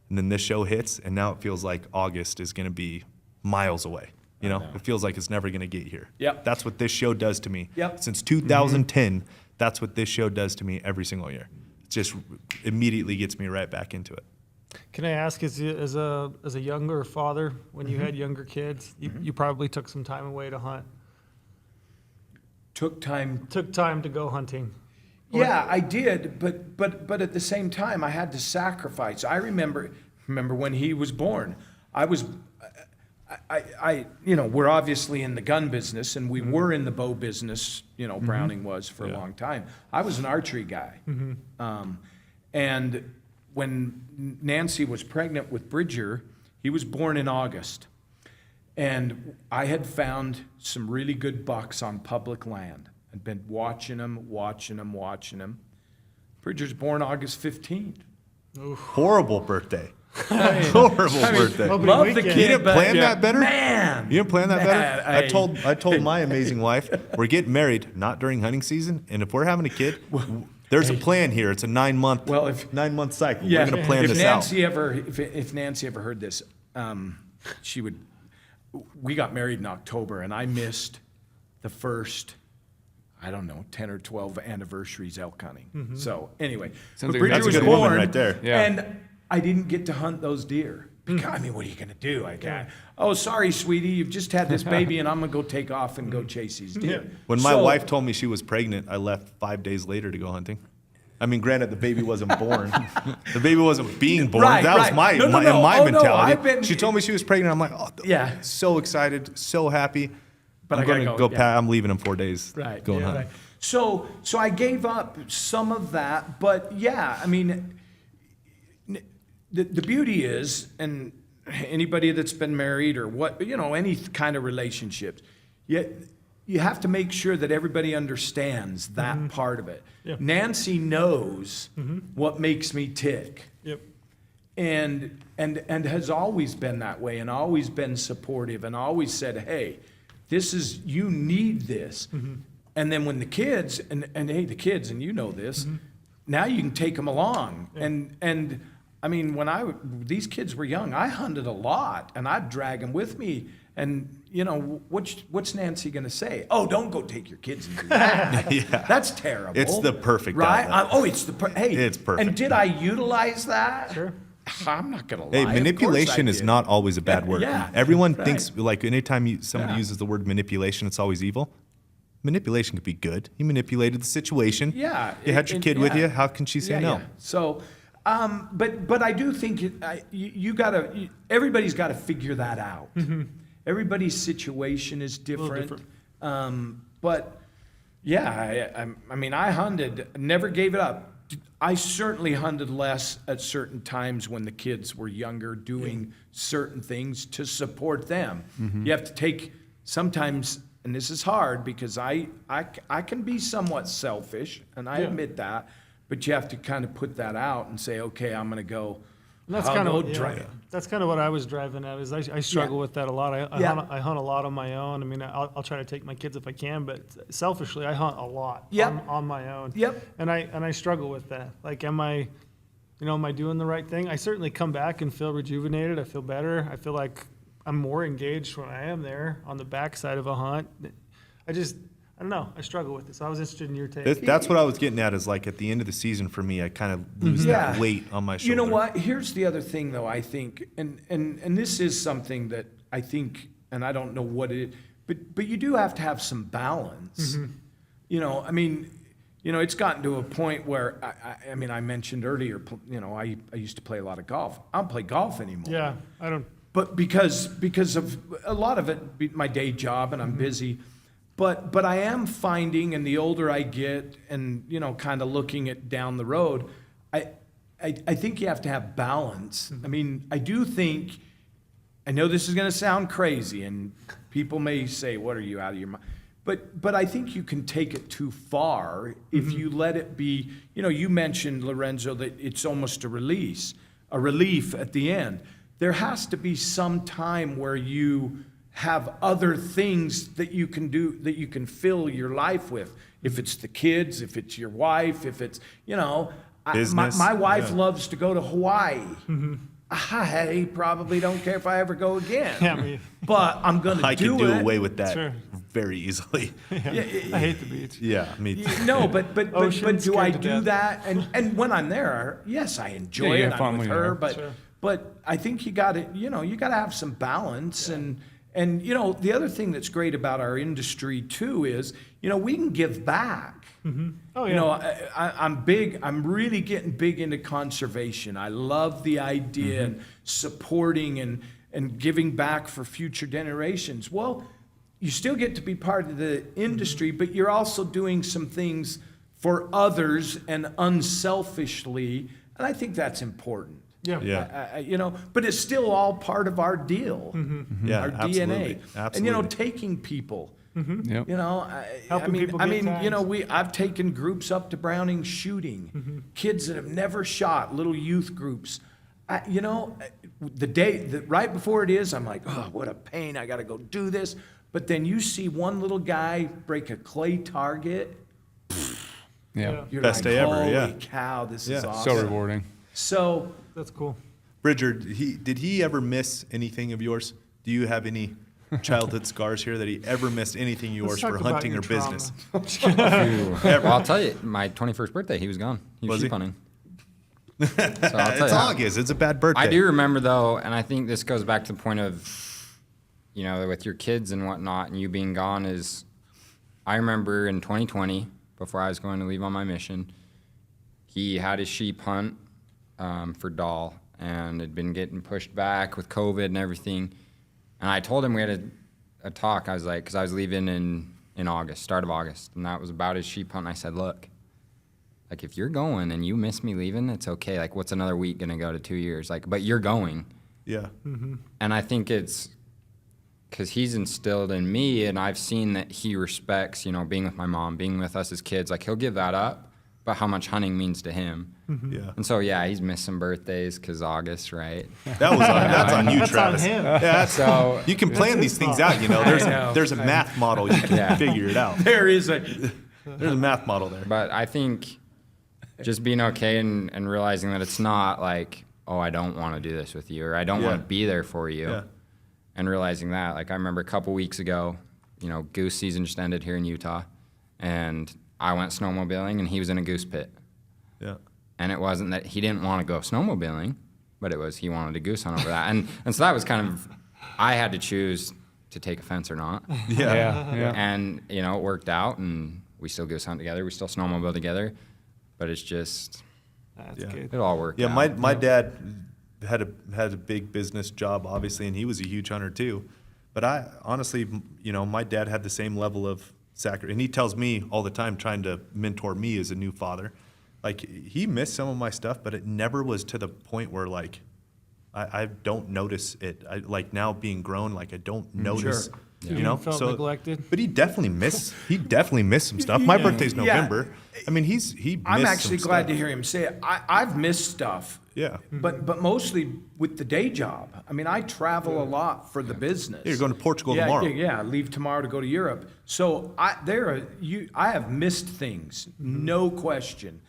then this show hits, and now it feels like August is going to be miles away. It feels like it's never going to get here. Yep. That's what this show does to me. Yep. Since 2010, that's what this show does to me every single year. It just immediately gets me right back into it. Can I ask, as a younger father, when you had younger kids, you probably took some time away to hunt. Took time. Took time to go hunting. Yeah, I did, but at the same time, I had to sacrifice. I remember when he was born. We're obviously in the gun business, and we were in the bow business. Browning was for a long time. I was an archery guy, and when Nancy was pregnant with Bridger, he was born in August, and I had found some really good bucks on public land. I'd been watching them. Bridger's born August 15th. Horrible birthday. Horrible birthday. Opening Love the weekend. You kid, didn't but plan that better? man, You didn't plan that better? Man, I told my amazing wife, we're getting married, not during hunting season, and if we're having a kid, there's a plan here. It's a 9-month Well, if- 9-month cycle. Yeah, We're gonna plan if this out. Nancy if Nancy ever heard this, she would. We got married in October, and I missed the first, I don't know, 10 or 12 anniversaries elk hunting. So anyway, Sounds but like Bridger that's a was good woman born, right there. Yeah. and I didn't get to hunt those deer. Because, I mean, what are you going to do? I can't. Oh, sorry, sweetie, you've just had this baby, and I'm going to go take off and go chase these deer. When my So- wife told me she was pregnant, I left 5 days later to go hunting. I mean, granted, the baby wasn't born. The baby wasn't being born. Right, That was right. my No, no, no. my Oh, no, mentality. I've been- She told me she was pregnant. I'm like, oh, Yeah. so excited, so happy. But I'm I gotta gonna go, go. yeah. I'm leaving in 4 days. Right. Going yeah, hunting. right. So I gave up some of that, but yeah, I mean, the beauty is, and anybody that's been married or what, any kind of relationships, you have to make sure that everybody understands that part of it. Yeah. Nancy knows what makes me tick. Yep. And has always been that way and always been supportive and always said, hey, you need this. And then when the kids, and hey, the kids, and you know this, now you can take them along. And I mean, these kids were young, I hunted a lot and I'd drag them with me. And what's Nancy going to say? Oh, don't go take your kids and do that. Yeah. That's terrible. It's the perfect right? outlet. Hey, It's perfect. And did I utilize that? Sure. I'm not going to lie. Hey, Of course manipulation I is did. not always a bad word. Yeah, Everyone right. thinks like anytime somebody Yeah. uses the word manipulation, it's always evil. Manipulation could be good. You manipulated the situation. Yeah. You had your kid with you. How can she say no? Yeah. So, but I do think everybody's got to figure that out. Everybody's situation is different. different. But yeah, I mean, I hunted, never gave it up. I certainly hunted less at certain times when the kids were younger, doing certain things to support them. You have to take sometimes, and this is hard because I can be somewhat selfish, and I Yeah. admit that. But you have to kind of put that out and say, okay, I'm going to go. And that's I'll kind go of that's kind of what I was driving at. Is I struggle with that a lot. I hunt a lot on my own. I mean, I'll try to take my kids if I can, but selfishly, I hunt a lot on my own. Yep. And I struggle with that. Like, am I doing the right thing? I certainly come back and feel rejuvenated. I feel better. I feel like I'm more engaged when I am there on the backside of a hunt. I don't know. I struggle with this. I was interested in your take. That's what I was getting at. Is like at the end of the season for me, I kind of lose that weight on my shoulder. You know what? Here's the other thing, though. I think, and this is something that I think, and I don't know what it is, but you do have to have some balance. I mean, it's gotten to a point where I mean, I mentioned earlier. I used to play a lot of golf. I don't play golf anymore. Yeah, I don't. But because of a lot of it, my day job, and I'm busy. But I am finding, and the older I get, and kind of looking at down the road, I think you have to have balance. I mean, I do think, I know this is going to sound crazy, and people may say, "What are you, out of your mind?" But I think you can take it too far if you let it be. You mentioned, Lorenzo, that it's almost a relief at the end. There has to be some time where you have other things that you can do, that you can fill your life with. If it's the kids, if it's your wife, if it's, Business, my wife yeah. loves to go to Hawaii. I probably don't care if I ever go again. Yeah, me. But I'm going to I do can do it. away with that Sure. very easily. I hate the beach. Yeah, me too. No, but Ocean, do I scared to do death. that? And when I'm there, yes, I enjoy Yeah, you it. have fun I'm with when you're her, there. Sure. but I think you got to, you got to have some balance. And the other thing that's great about our industry too is, we can give back. Oh, yeah. I'm really getting big into conservation. I love the idea and supporting and giving back for future generations. Well, you still get to be part of the industry, but you're also doing some things for others and unselfishly, and I think that's important. Yeah. But it's still all part of our deal, Yeah, our absolutely. DNA. Absolutely. And taking people. Yep. Helping people get times. I've taken groups up to Browning shooting, kids that have never shot, little youth groups. Right before it is, I'm like, oh, what a pain! I got to go do this. But then you see one little guy break a clay target. Yeah. You're Best like, day ever, holy yeah. cow, this is Yeah. awesome. So rewarding. That's cool. Bridger, did he ever miss anything of yours? Do you have any childhood scars here that he ever missed anything yours talk for about hunting your or business. Well, I'll tell you, my 21st birthday, he was gone. He was Was he? sheep hunting. So I'll tell It's you. August. It's a bad birthday. I do remember though, and I think this goes back to the point of, you know, with your kids and whatnot, and you being gone is, I remember in 2020, before I was going to leave on my mission, he had his sheep hunt for Doll, and had been getting pushed back with COVID and everything. And I told him, we had a talk. I was like, because I was leaving in August, start of August, and that was about his sheep hunt. And I said, look, like if you're going and you miss me leaving, it's okay. Like what's another week gonna go to 2 years? Like, but you're going. Yeah. And I think it's because he's instilled in me, and I've seen that he respects, you know, being with my mom, being with us as kids. Like he'll give that up, but how much hunting means to him. Yeah. And so yeah, he's missed some birthdays because August, right? That was that's on you, That's on Travis. him. Yeah, that's, So you can plan That's these his things fault. out. You know, there's a math model. You can Yeah. figure it out. There is a, There's a math model there. but I think just being okay and realizing that it's not like, oh, I don't want to do this with you, or I don't Yeah. want to be there for you. Yeah. And realizing that, like I remember a couple weeks ago, you know, goose season just ended here in Utah, and I went snowmobiling, and he was in a goose pit. Yeah. And it wasn't that he didn't want to go snowmobiling, but it was he wanted a goose hunt over that. And so that was kind of, I had to choose to take offense or not. Yeah. And, you know, it worked out, and we still goose hunt together. We still snowmobile together. But it's just, That's Yeah. good. it all worked Yeah, out. my dad had a big business job, obviously, and he was a huge hunter too. But I honestly, you know, my dad had the same level of sacrifice, and he tells me all the time, trying to mentor me as a new father. Like he missed some of my stuff, but it never was to the point where like I don't notice it. I like now being grown, like I don't notice. Sure. You You know, felt neglected? But he definitely missed some stuff. My birthday's November. I mean, he missed I'm actually some glad stuff. to hear him say it. I've missed stuff. Yeah. But mostly with the day job. I mean, I travel a lot for the business. You're going to Portugal yeah, tomorrow. Yeah, I leave tomorrow to go to Europe. So I have missed things, no question.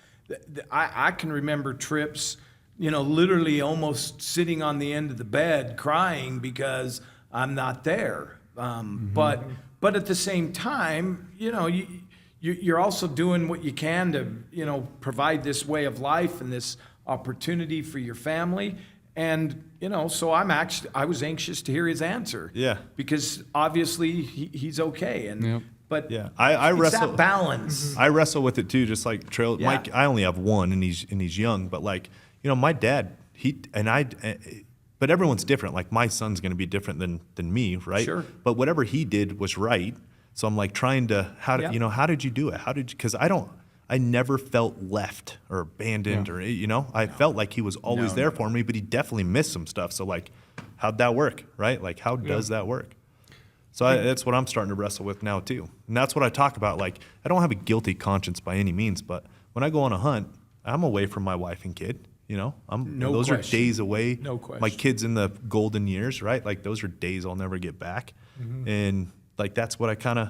I can remember trips, you know, literally almost sitting on the end of the bed crying because I'm not there. But at the same time, you know, you're also doing what you can to, you know, provide this way of life and this opportunity for your family. And, you know, so I was anxious to hear his answer. Yeah. Because obviously he's okay. And, Yep. but Yeah, I it's wrestle. that balance. I wrestle with it too, just like Trail. Yeah. Mike, I only have one, and he's young. But like, you know, my dad, but everyone's different. Like my son's going to be different than me, right? Sure. But whatever he did was right. So I'm like trying to how did you do it? Because I never felt left or abandoned or you know I felt like he was always there for me, but he definitely missed some stuff. So like, how'd that work, right? Like how does that work? So that's what I'm starting to wrestle with now too. And that's what I talk about. Like, I don't have a guilty conscience by any means, but when I go on a hunt, I'm away from my wife and kid. You know, No those question. are days away. No question. My kid's in the golden years, right? Like those are days I'll never get back. And like, that's what I kind of,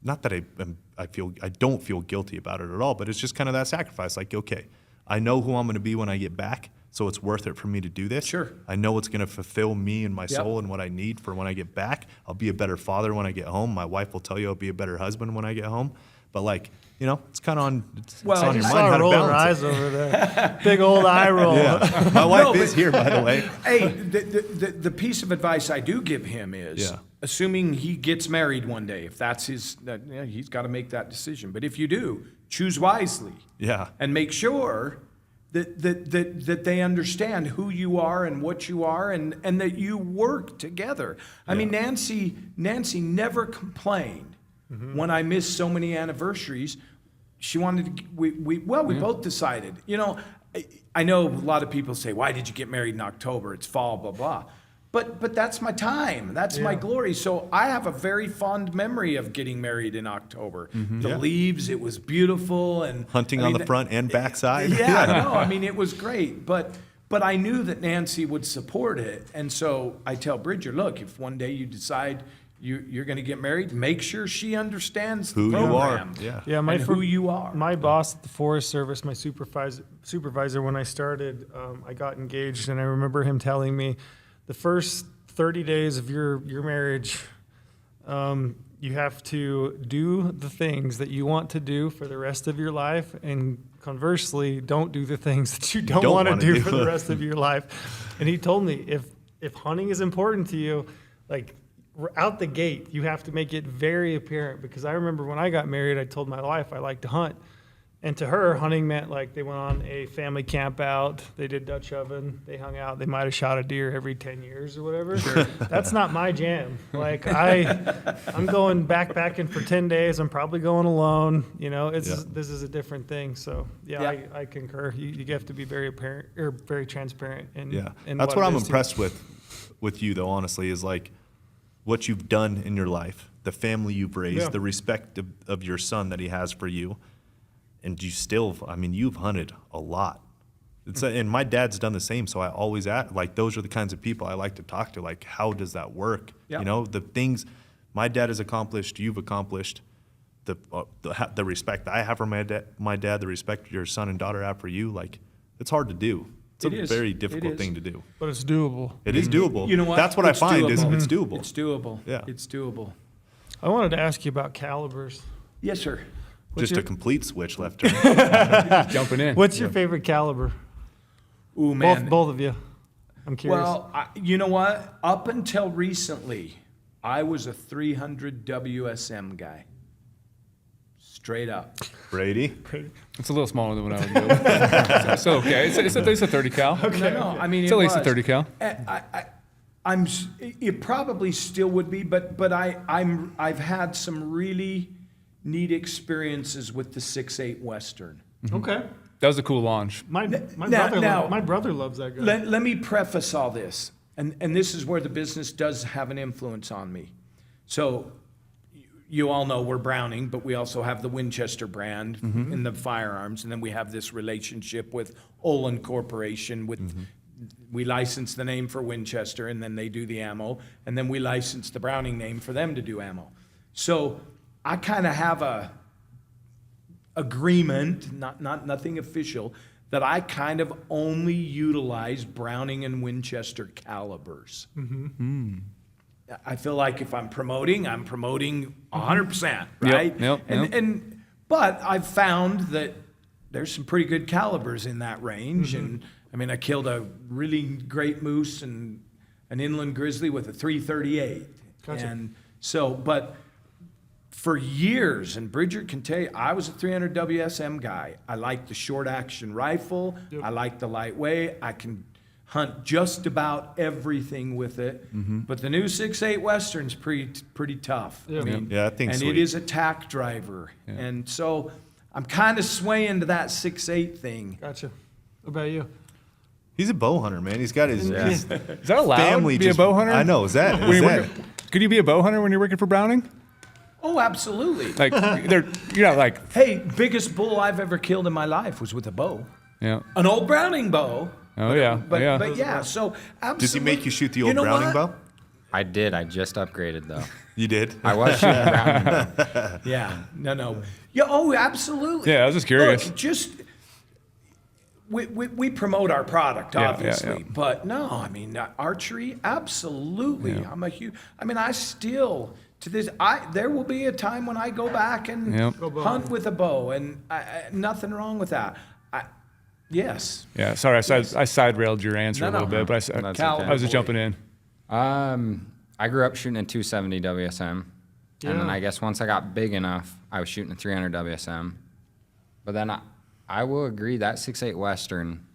not that I don't feel guilty about it at all, but it's just kind of that sacrifice. Like, okay, I know who I'm going to be when I get back. So it's worth it for me to do this. Sure. I know it's going to fulfill me and my Yep. soul and what I need for when I get back. I'll be a better father when I get home. My wife will tell you I'll be a better husband when I get home. But like, you know, it's kind of on, it's Well, on I your just mind Saw how her to roll her balance eyes it. over there. Big old eye roll. Yeah. My wife No, is but- here, by the way. Hey, the piece of advice I do give him is, Yeah. assuming he gets married one day, if that's he's got to make that decision. But if you do, choose wisely. Yeah. And make sure that they understand who you are and what you are, and that you work together. I mean, Nancy never complained when I missed so many anniversaries. She wanted to, we both decided, you know, I know a lot of people say, why did you get married in October? It's fall, blah, blah. But that's my time. That's my glory. So I have a very fond memory of getting married in October. The Yeah. leaves, it was beautiful. And Hunting on the front and back side. Yeah, no, I mean, it was great. But I knew that Nancy would support it. And so I tell Bridger, look, if one day you decide you're going to get married, make sure she understands Who the you are. program. Yeah. Yeah, and who you are. My boss at the Forest Service, my supervisor when I started, I got engaged, and I remember him telling me, the first 30 days of your marriage, You have to do the things that you want to do for the rest of your life, and conversely, don't do the things that you don't want to wanna do do. for the rest of your life. And he told me, if hunting is important to you, like out the gate, you have to make it very apparent. Because I remember when I got married, I told my wife I like to hunt. And to her, hunting meant like they went on a family camp out, they did Dutch oven, they hung out, they might have shot a deer every 10 years or whatever. That's not my jam. Like I'm going backpacking for 10 days. I'm probably going alone. You know, this is a different thing. So I concur. You have to be very apparent or very transparent. In That's what I'm it is to you. impressed with you though, honestly, is like what you've done in your life, the family you've raised, the respect of your son that he has for you. And you still, I mean, you've hunted a lot. And my dad's done the same. So I always ask, like, those are the kinds of people I like to talk to. Like, how does that work? Yeah. You know, the things my dad has accomplished, you've accomplished, the respect I have for my dad, the respect your son and daughter have for you. Like, it's hard to do. It's It a is. very It difficult is. thing to do. But it's doable. It is doable. You know what? That's what It's I find is doable. it's doable. It's doable. Yeah. It's doable. I wanted to ask you about calibers. Yes, sir. Just your- a complete switch left turn. Jumping in. What's your favorite caliber? Ooh, man. Both of you. I'm curious. Well, you know what? Up until recently, I was a 300 WSM guy. Straight up. Brady? It's a little smaller than what I would do. So okay. It's at least a 30 cal. No, I mean, It's at least a 30 cal. It probably still would be, but I've had some really neat experiences with the 6.8 Western. okay. That was a cool launch. My now- brother loves that guy. Let me preface all this, and this is where the business does have an influence on me. So you all know we're Browning, but we also have the Winchester brand in the firearms, and then we have this relationship with Olin Corporation. We license the name for Winchester, and then they do the ammo, and then we license the Browning name for them to do ammo. So I kind of have a agreement, nothing official, that I kind of only utilize Browning and Winchester calibers. I feel like if I'm promoting 100%, right? Yep. But I've found that there's some pretty good calibers in that range, and I mean, I killed a really great moose and an inland grizzly with a 338. Gotcha. And so, but for years, and Bridger can tell you, I was a 300 WSM guy. I like the short action rifle. Yep. I like the lightweight. I can hunt just about everything with it. But the new 6.8 Western's pretty tough. Yeah. I mean, Yeah, that thing's and sweet. it is a tack driver. And so I'm kind of swaying to that 6.8 thing. Gotcha. What about you? He's a bow hunter, man. He's got his Is that allowed? family. To be a bow hunter? I know. Is that? When you're could you be a bow hunter when you're working for Browning? Oh, absolutely. Like you're not like Hey, biggest bull I've ever killed in my life was with a bow. yeah. An old Browning bow. Oh yeah. But yeah, so absolutely. Does he make you shoot the old know Browning what? bow? I did. I just upgraded though. You did. I was shooting Browning. Yeah, no. Yeah, oh, absolutely. Yeah, I was just curious. Look, we promote our product, Yeah, obviously, yeah. but no, I mean, archery, absolutely. Yeah. I'm a huge, I mean, I still, to this, there will be a time when I go back and Yep. hunt with a bow, and nothing wrong with that. Yes. Yeah. Sorry, I side railed your answer No, a little no. bit, but That's Cal- okay. I was just jumping in. I grew up shooting a 270 WSM, and then Yeah. I guess once I got big enough, I was shooting a 300 WSM. But then I will agree that 6.8 Western.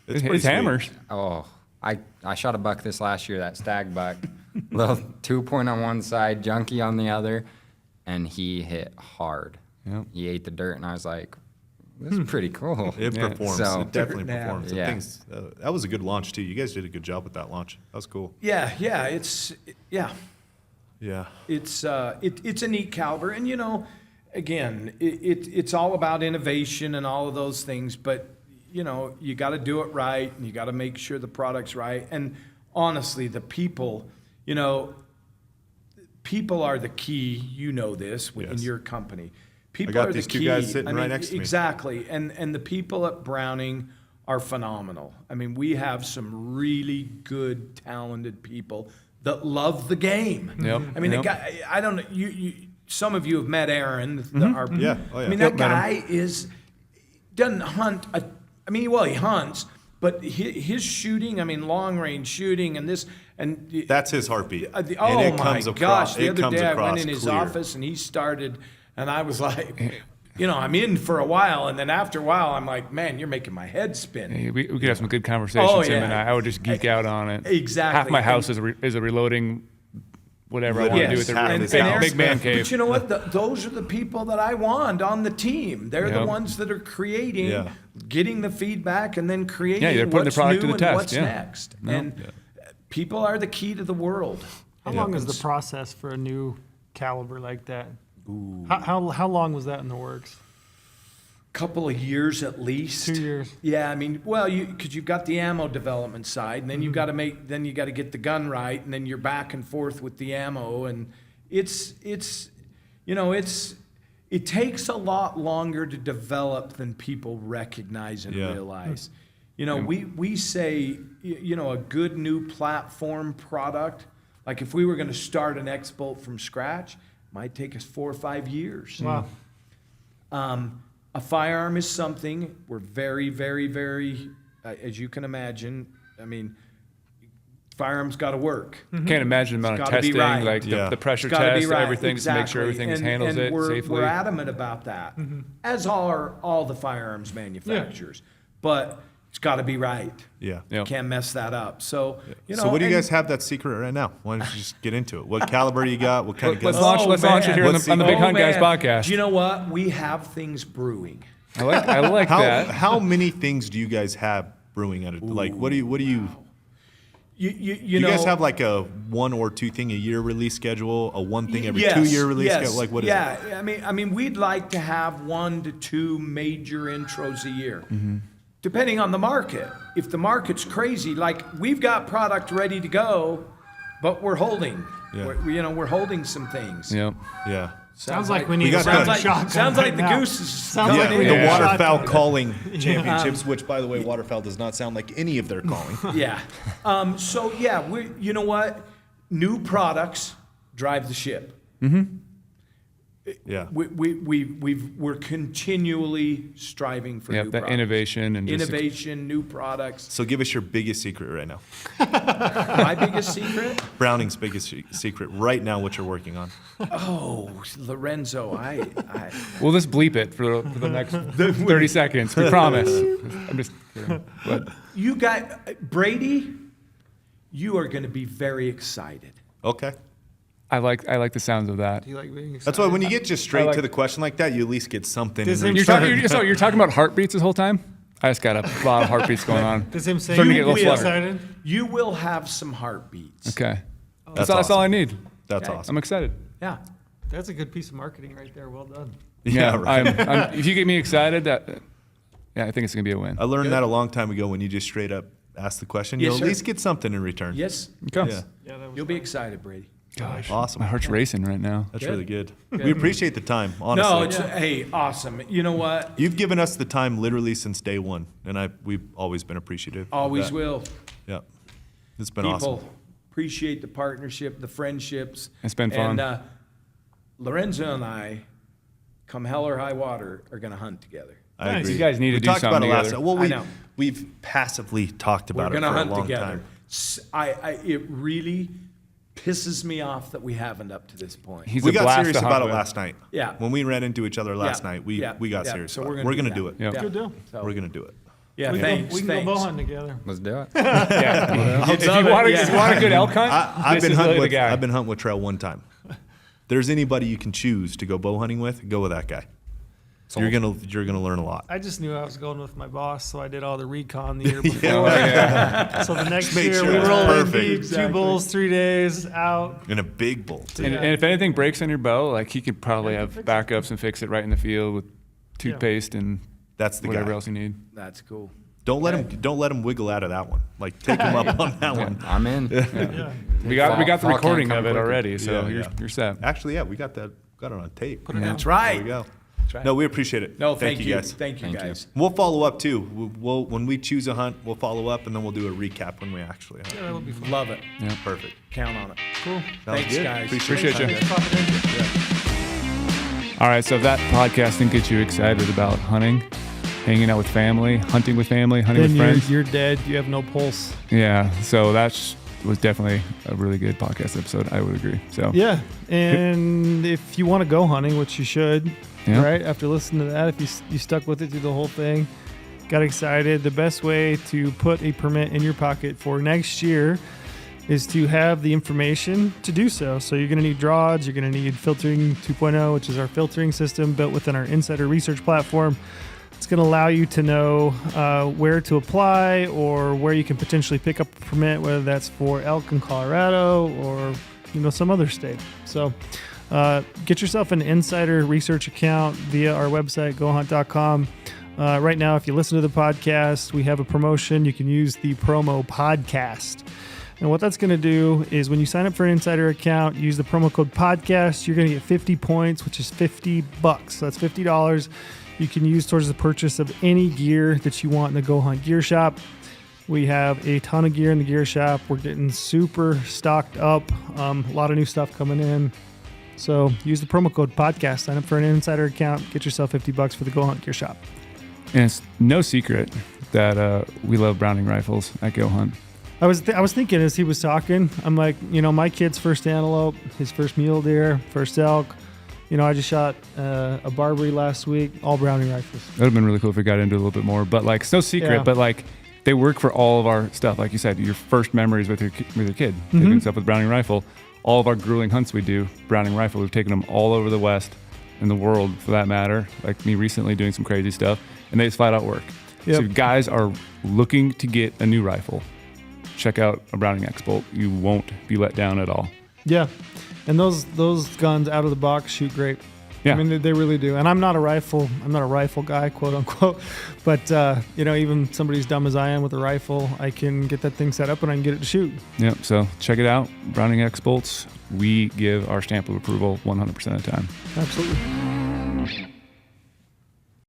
It's pretty It's sweet. hammers. Oh, I shot a buck this last year, that stag buck, little 2-point on one side, junkie on the other, and he hit hard. Yep. He ate the dirt, and I was like, "This is pretty cool." It Yeah. performs. So- It definitely Yeah. performs. The Yeah. thing's, that was a good launch too. You guys did a good job with that launch. That was cool. Yeah, Yeah. it's a neat caliber, and you know, again, it's all about innovation and all of those things. But you know, you got to do it right, and you got to make sure the product's right. And honestly, the people, you know, people are the key. You know this in Yes. your company. People got are these the two key. guys sitting right next to me. Exactly, and the people at Browning are phenomenal. I mean, we have some really good, talented people that love the game. Yep, I mean, the yep. guy, I don't know, some of you have met Aaron. Our, Yeah, oh, yeah. I mean, that guy doesn't hunt, I mean, well, he hunts, but his shooting, I mean, long range shooting and this, and That's his heartbeat. oh And it my comes across, gosh! The it other comes day I went across in his clear. office and he started, and I was like, you know, I'm in for a while, and then after a while, I'm like, man, you're making my head spin. Hey, we could have some good conversations, Oh, him and yeah. I would just geek out on it. Exactly. Half my house is a reloading, whatever I want to do with Half the his big, house. big man cave. But you know what? Those are the people that I want on the team. They're the Yep. ones that are creating, Yeah. getting the feedback, and then creating Yeah, they're putting the what's product new to the and test, what's yeah. next. And people are the key to the world. How long is the process for a new caliber like that? How long was that in the works? Couple of years at least. 2 years. Yeah, I mean, well, because you've got the ammo development side, and then you've got to then you got to get the gun right, and then you're back and forth with the ammo, and it takes a lot longer to develop than people recognize and Yeah. realize. You know, we say, you know, a good new platform product, like if we were going to start an X-Bolt from scratch, might take us 4 or 5 years. Wow. A firearm is something we're very, very, very, as you can imagine, I mean, firearms got to work. Can't imagine the amount of It's gotta be testing, right. like Yeah. the pressure It's gotta be test, right. everything, to make sure Exactly. everything handles it we're, safely. We're adamant about that, as are all the firearms manufacturers. But it's got to be right. Yeah. Yep. Can't mess that up. So, you know. So what do you and- guys have that secret right now? Why don't you just get into it? What caliber you got? What kind of Let's guns? launch it here on What's the Big the- Hunt Guys man. podcast. Do you know what? We have things brewing. I like that. How many things do you guys have brewing at it? Like, what do you You know, know, guys have like a 1 or 2 thing a year release schedule, a 1 thing every Yes, 2 year release yes, schedule? Like, what is yeah, it? I mean, we'd like to have 1 to 2 major intros a year, Mm-hmm. depending on the market. If the market's crazy, like we've got product ready to go, but we're holding. Yeah. We're holding some things. Yep. Yeah. Sounds like we need got a Sounds the- like, shotgun sounds right like the now. goose is Sounds coming like we in. need The a waterfowl shotgun. calling championships, which by the way, waterfowl does not sound like any of their calling. Yeah. So yeah, you know what? New products drive the ship. Yeah. We're continually striving for Yep, new that products. innovation and just Innovation, new products. So give us your biggest secret right now. My biggest secret? Browning's biggest secret right now, what you're working on. Oh, Lorenzo, I we'll just bleep it for the next 30 seconds. We promise. I'm just kidding. But you got Brady. You are going to be very excited. Okay. I like the sounds of that. Do you like being That's why when you get just straight I like- to the question like that, you at least get something. Does in him- return. You're talking about heartbeats this whole time? I just got a lot of heartbeats going on. Does him say Starting to you get a little will fluttered. excited? You will have some heartbeats. Okay. That's That's all I awesome. need. That's Okay. awesome. I'm excited. Yeah. That's a good piece of marketing right there. Well done. Yeah, right. If you get me excited, I think it's gonna be a win. I learned that a long time ago when you just straight up ask the question. Yes, You'll sir. at least get something in return. Yes. Okay. Yeah. Yeah, that was You'll be excited, Brady. Gosh, Awesome. my heart's racing right now. That's Good. really good. We appreciate the time, honestly. No, it's hey, awesome. You know what? You've given us the time literally since day one, and we've always been appreciative. of Always that. will. Yeah. It's been People awesome. appreciate the partnership, the friendships. It's been fun. And Lorenzo and I, come hell or high water, are going to hunt together. I Nice. agree. You guys need to we do talked about something it last together. Well, I know. we've passively talked We're about it going for to a hunt long together. time. It really pisses me off that we haven't up to this point. He's We a got blast serious to hunt about it with. last night. Yeah. When we ran into each other last Yeah, night, we yeah, got yeah. serious. So about we're it. gonna We're do going to that. do it. Yep. Yeah. Good deal. So, We're going to do it. yeah, We thanks. can thanks. go bow hunting together. Let's do it. Yeah. if love you want, it, if you yeah. want a good elk hunt, I've this been is hunting really with the guy. I've been hunting with Trail one time. There's anybody you can choose to go bow hunting with, go with that guy. You're gonna learn a lot. I just knew I was going with my boss, so I did all the recon the year before. Yeah. Oh, yeah. So the next make year sure we it's rolled in perfect. deep, Exactly. 2 bulls, 3 days out. And a big bull. too. And if anything breaks on your bow, like he could probably have backups and fix it right in the field with toothpaste and That's the whatever guy. else you need. That's cool. Don't let him wiggle out of that one. Like take him up on that one. I'm in. Yeah. We got the Fall can't recording come of it quicker. already, so Yeah, you're yeah. you're set. Actually, yeah, we got it on tape. That's There right. we go. right. No, we appreciate it. No, thank you. guys. Thank you, Thank you. guys. We'll follow up too. We'll when we choose a hunt, we'll follow up and then we'll do a recap when we actually hunt. That'll be fun. Love it. Perfect. Count on it. Cool. Sounds Thanks, good. guys. Appreciate you. Thanks for popping in. All right, so if that podcast didn't get you excited about hunting, hanging out with family, hunting with family, hunting with friends. You're dead. You have no pulse. Yeah, so that was definitely a really good podcast episode. I would agree. So Yeah, and if you want to go hunting, which you should, Yeah. right? After listening to that, if you stuck with it through the whole thing, got excited, the best way to put a permit in your pocket for next year is to have the information to do so. So you're going to need drawings, you're going to need filtering 2.0, which is our filtering system built within our insider research platform. It's going to allow you to know where to apply or where you can potentially pick up a permit, whether that's for elk in Colorado or some other state. So get yourself an insider research account via our website, GOHUNT.com. Right now, if you listen to the podcast, we have a promotion. You can use the promo podcast. And what that's going to do is when you sign up for an insider account, use the promo code podcast, you're going to get 50 points, which is $50. So that's $50 you can use towards the purchase of any gear that you want in the Go Hunt Gear Shop. We have a ton of gear in the gear shop. We're getting super stocked up. A lot of new stuff coming in. So use the promo code podcast, sign up for an insider account, get yourself $50 for the Go Hunt Gear Shop. and it's no secret that we love Browning rifles at Go Hunt. I was thinking as he was talking, I'm like, my kid's first antelope, his first mule deer, first elk. I just shot a Barbary last week, all Browning rifles. That would have been really cool if we got into it a little bit more. But it's no secret. Yeah. But they work for all of our stuff. Like you said, your first memories with your kid, taking stuff with Browning rifle. All of our grueling hunts we do, Browning rifle. We've taken them all over the West and the world, for that matter. Like me recently doing some crazy stuff, and they just flat out work. Yep. So if guys are looking to get a new rifle, check out a Browning X-Bolt. You won't be let down at all. Yeah, and those guns out of the box shoot great. Yeah. I mean, they really do. And I'm not a rifle guy, quote unquote. But even somebody as dumb as I am with a rifle, I can get that thing set up and I can get it to shoot. Yep. So check it out, Browning X-Bolts. We give our stamp of approval 100% of the time. Absolutely.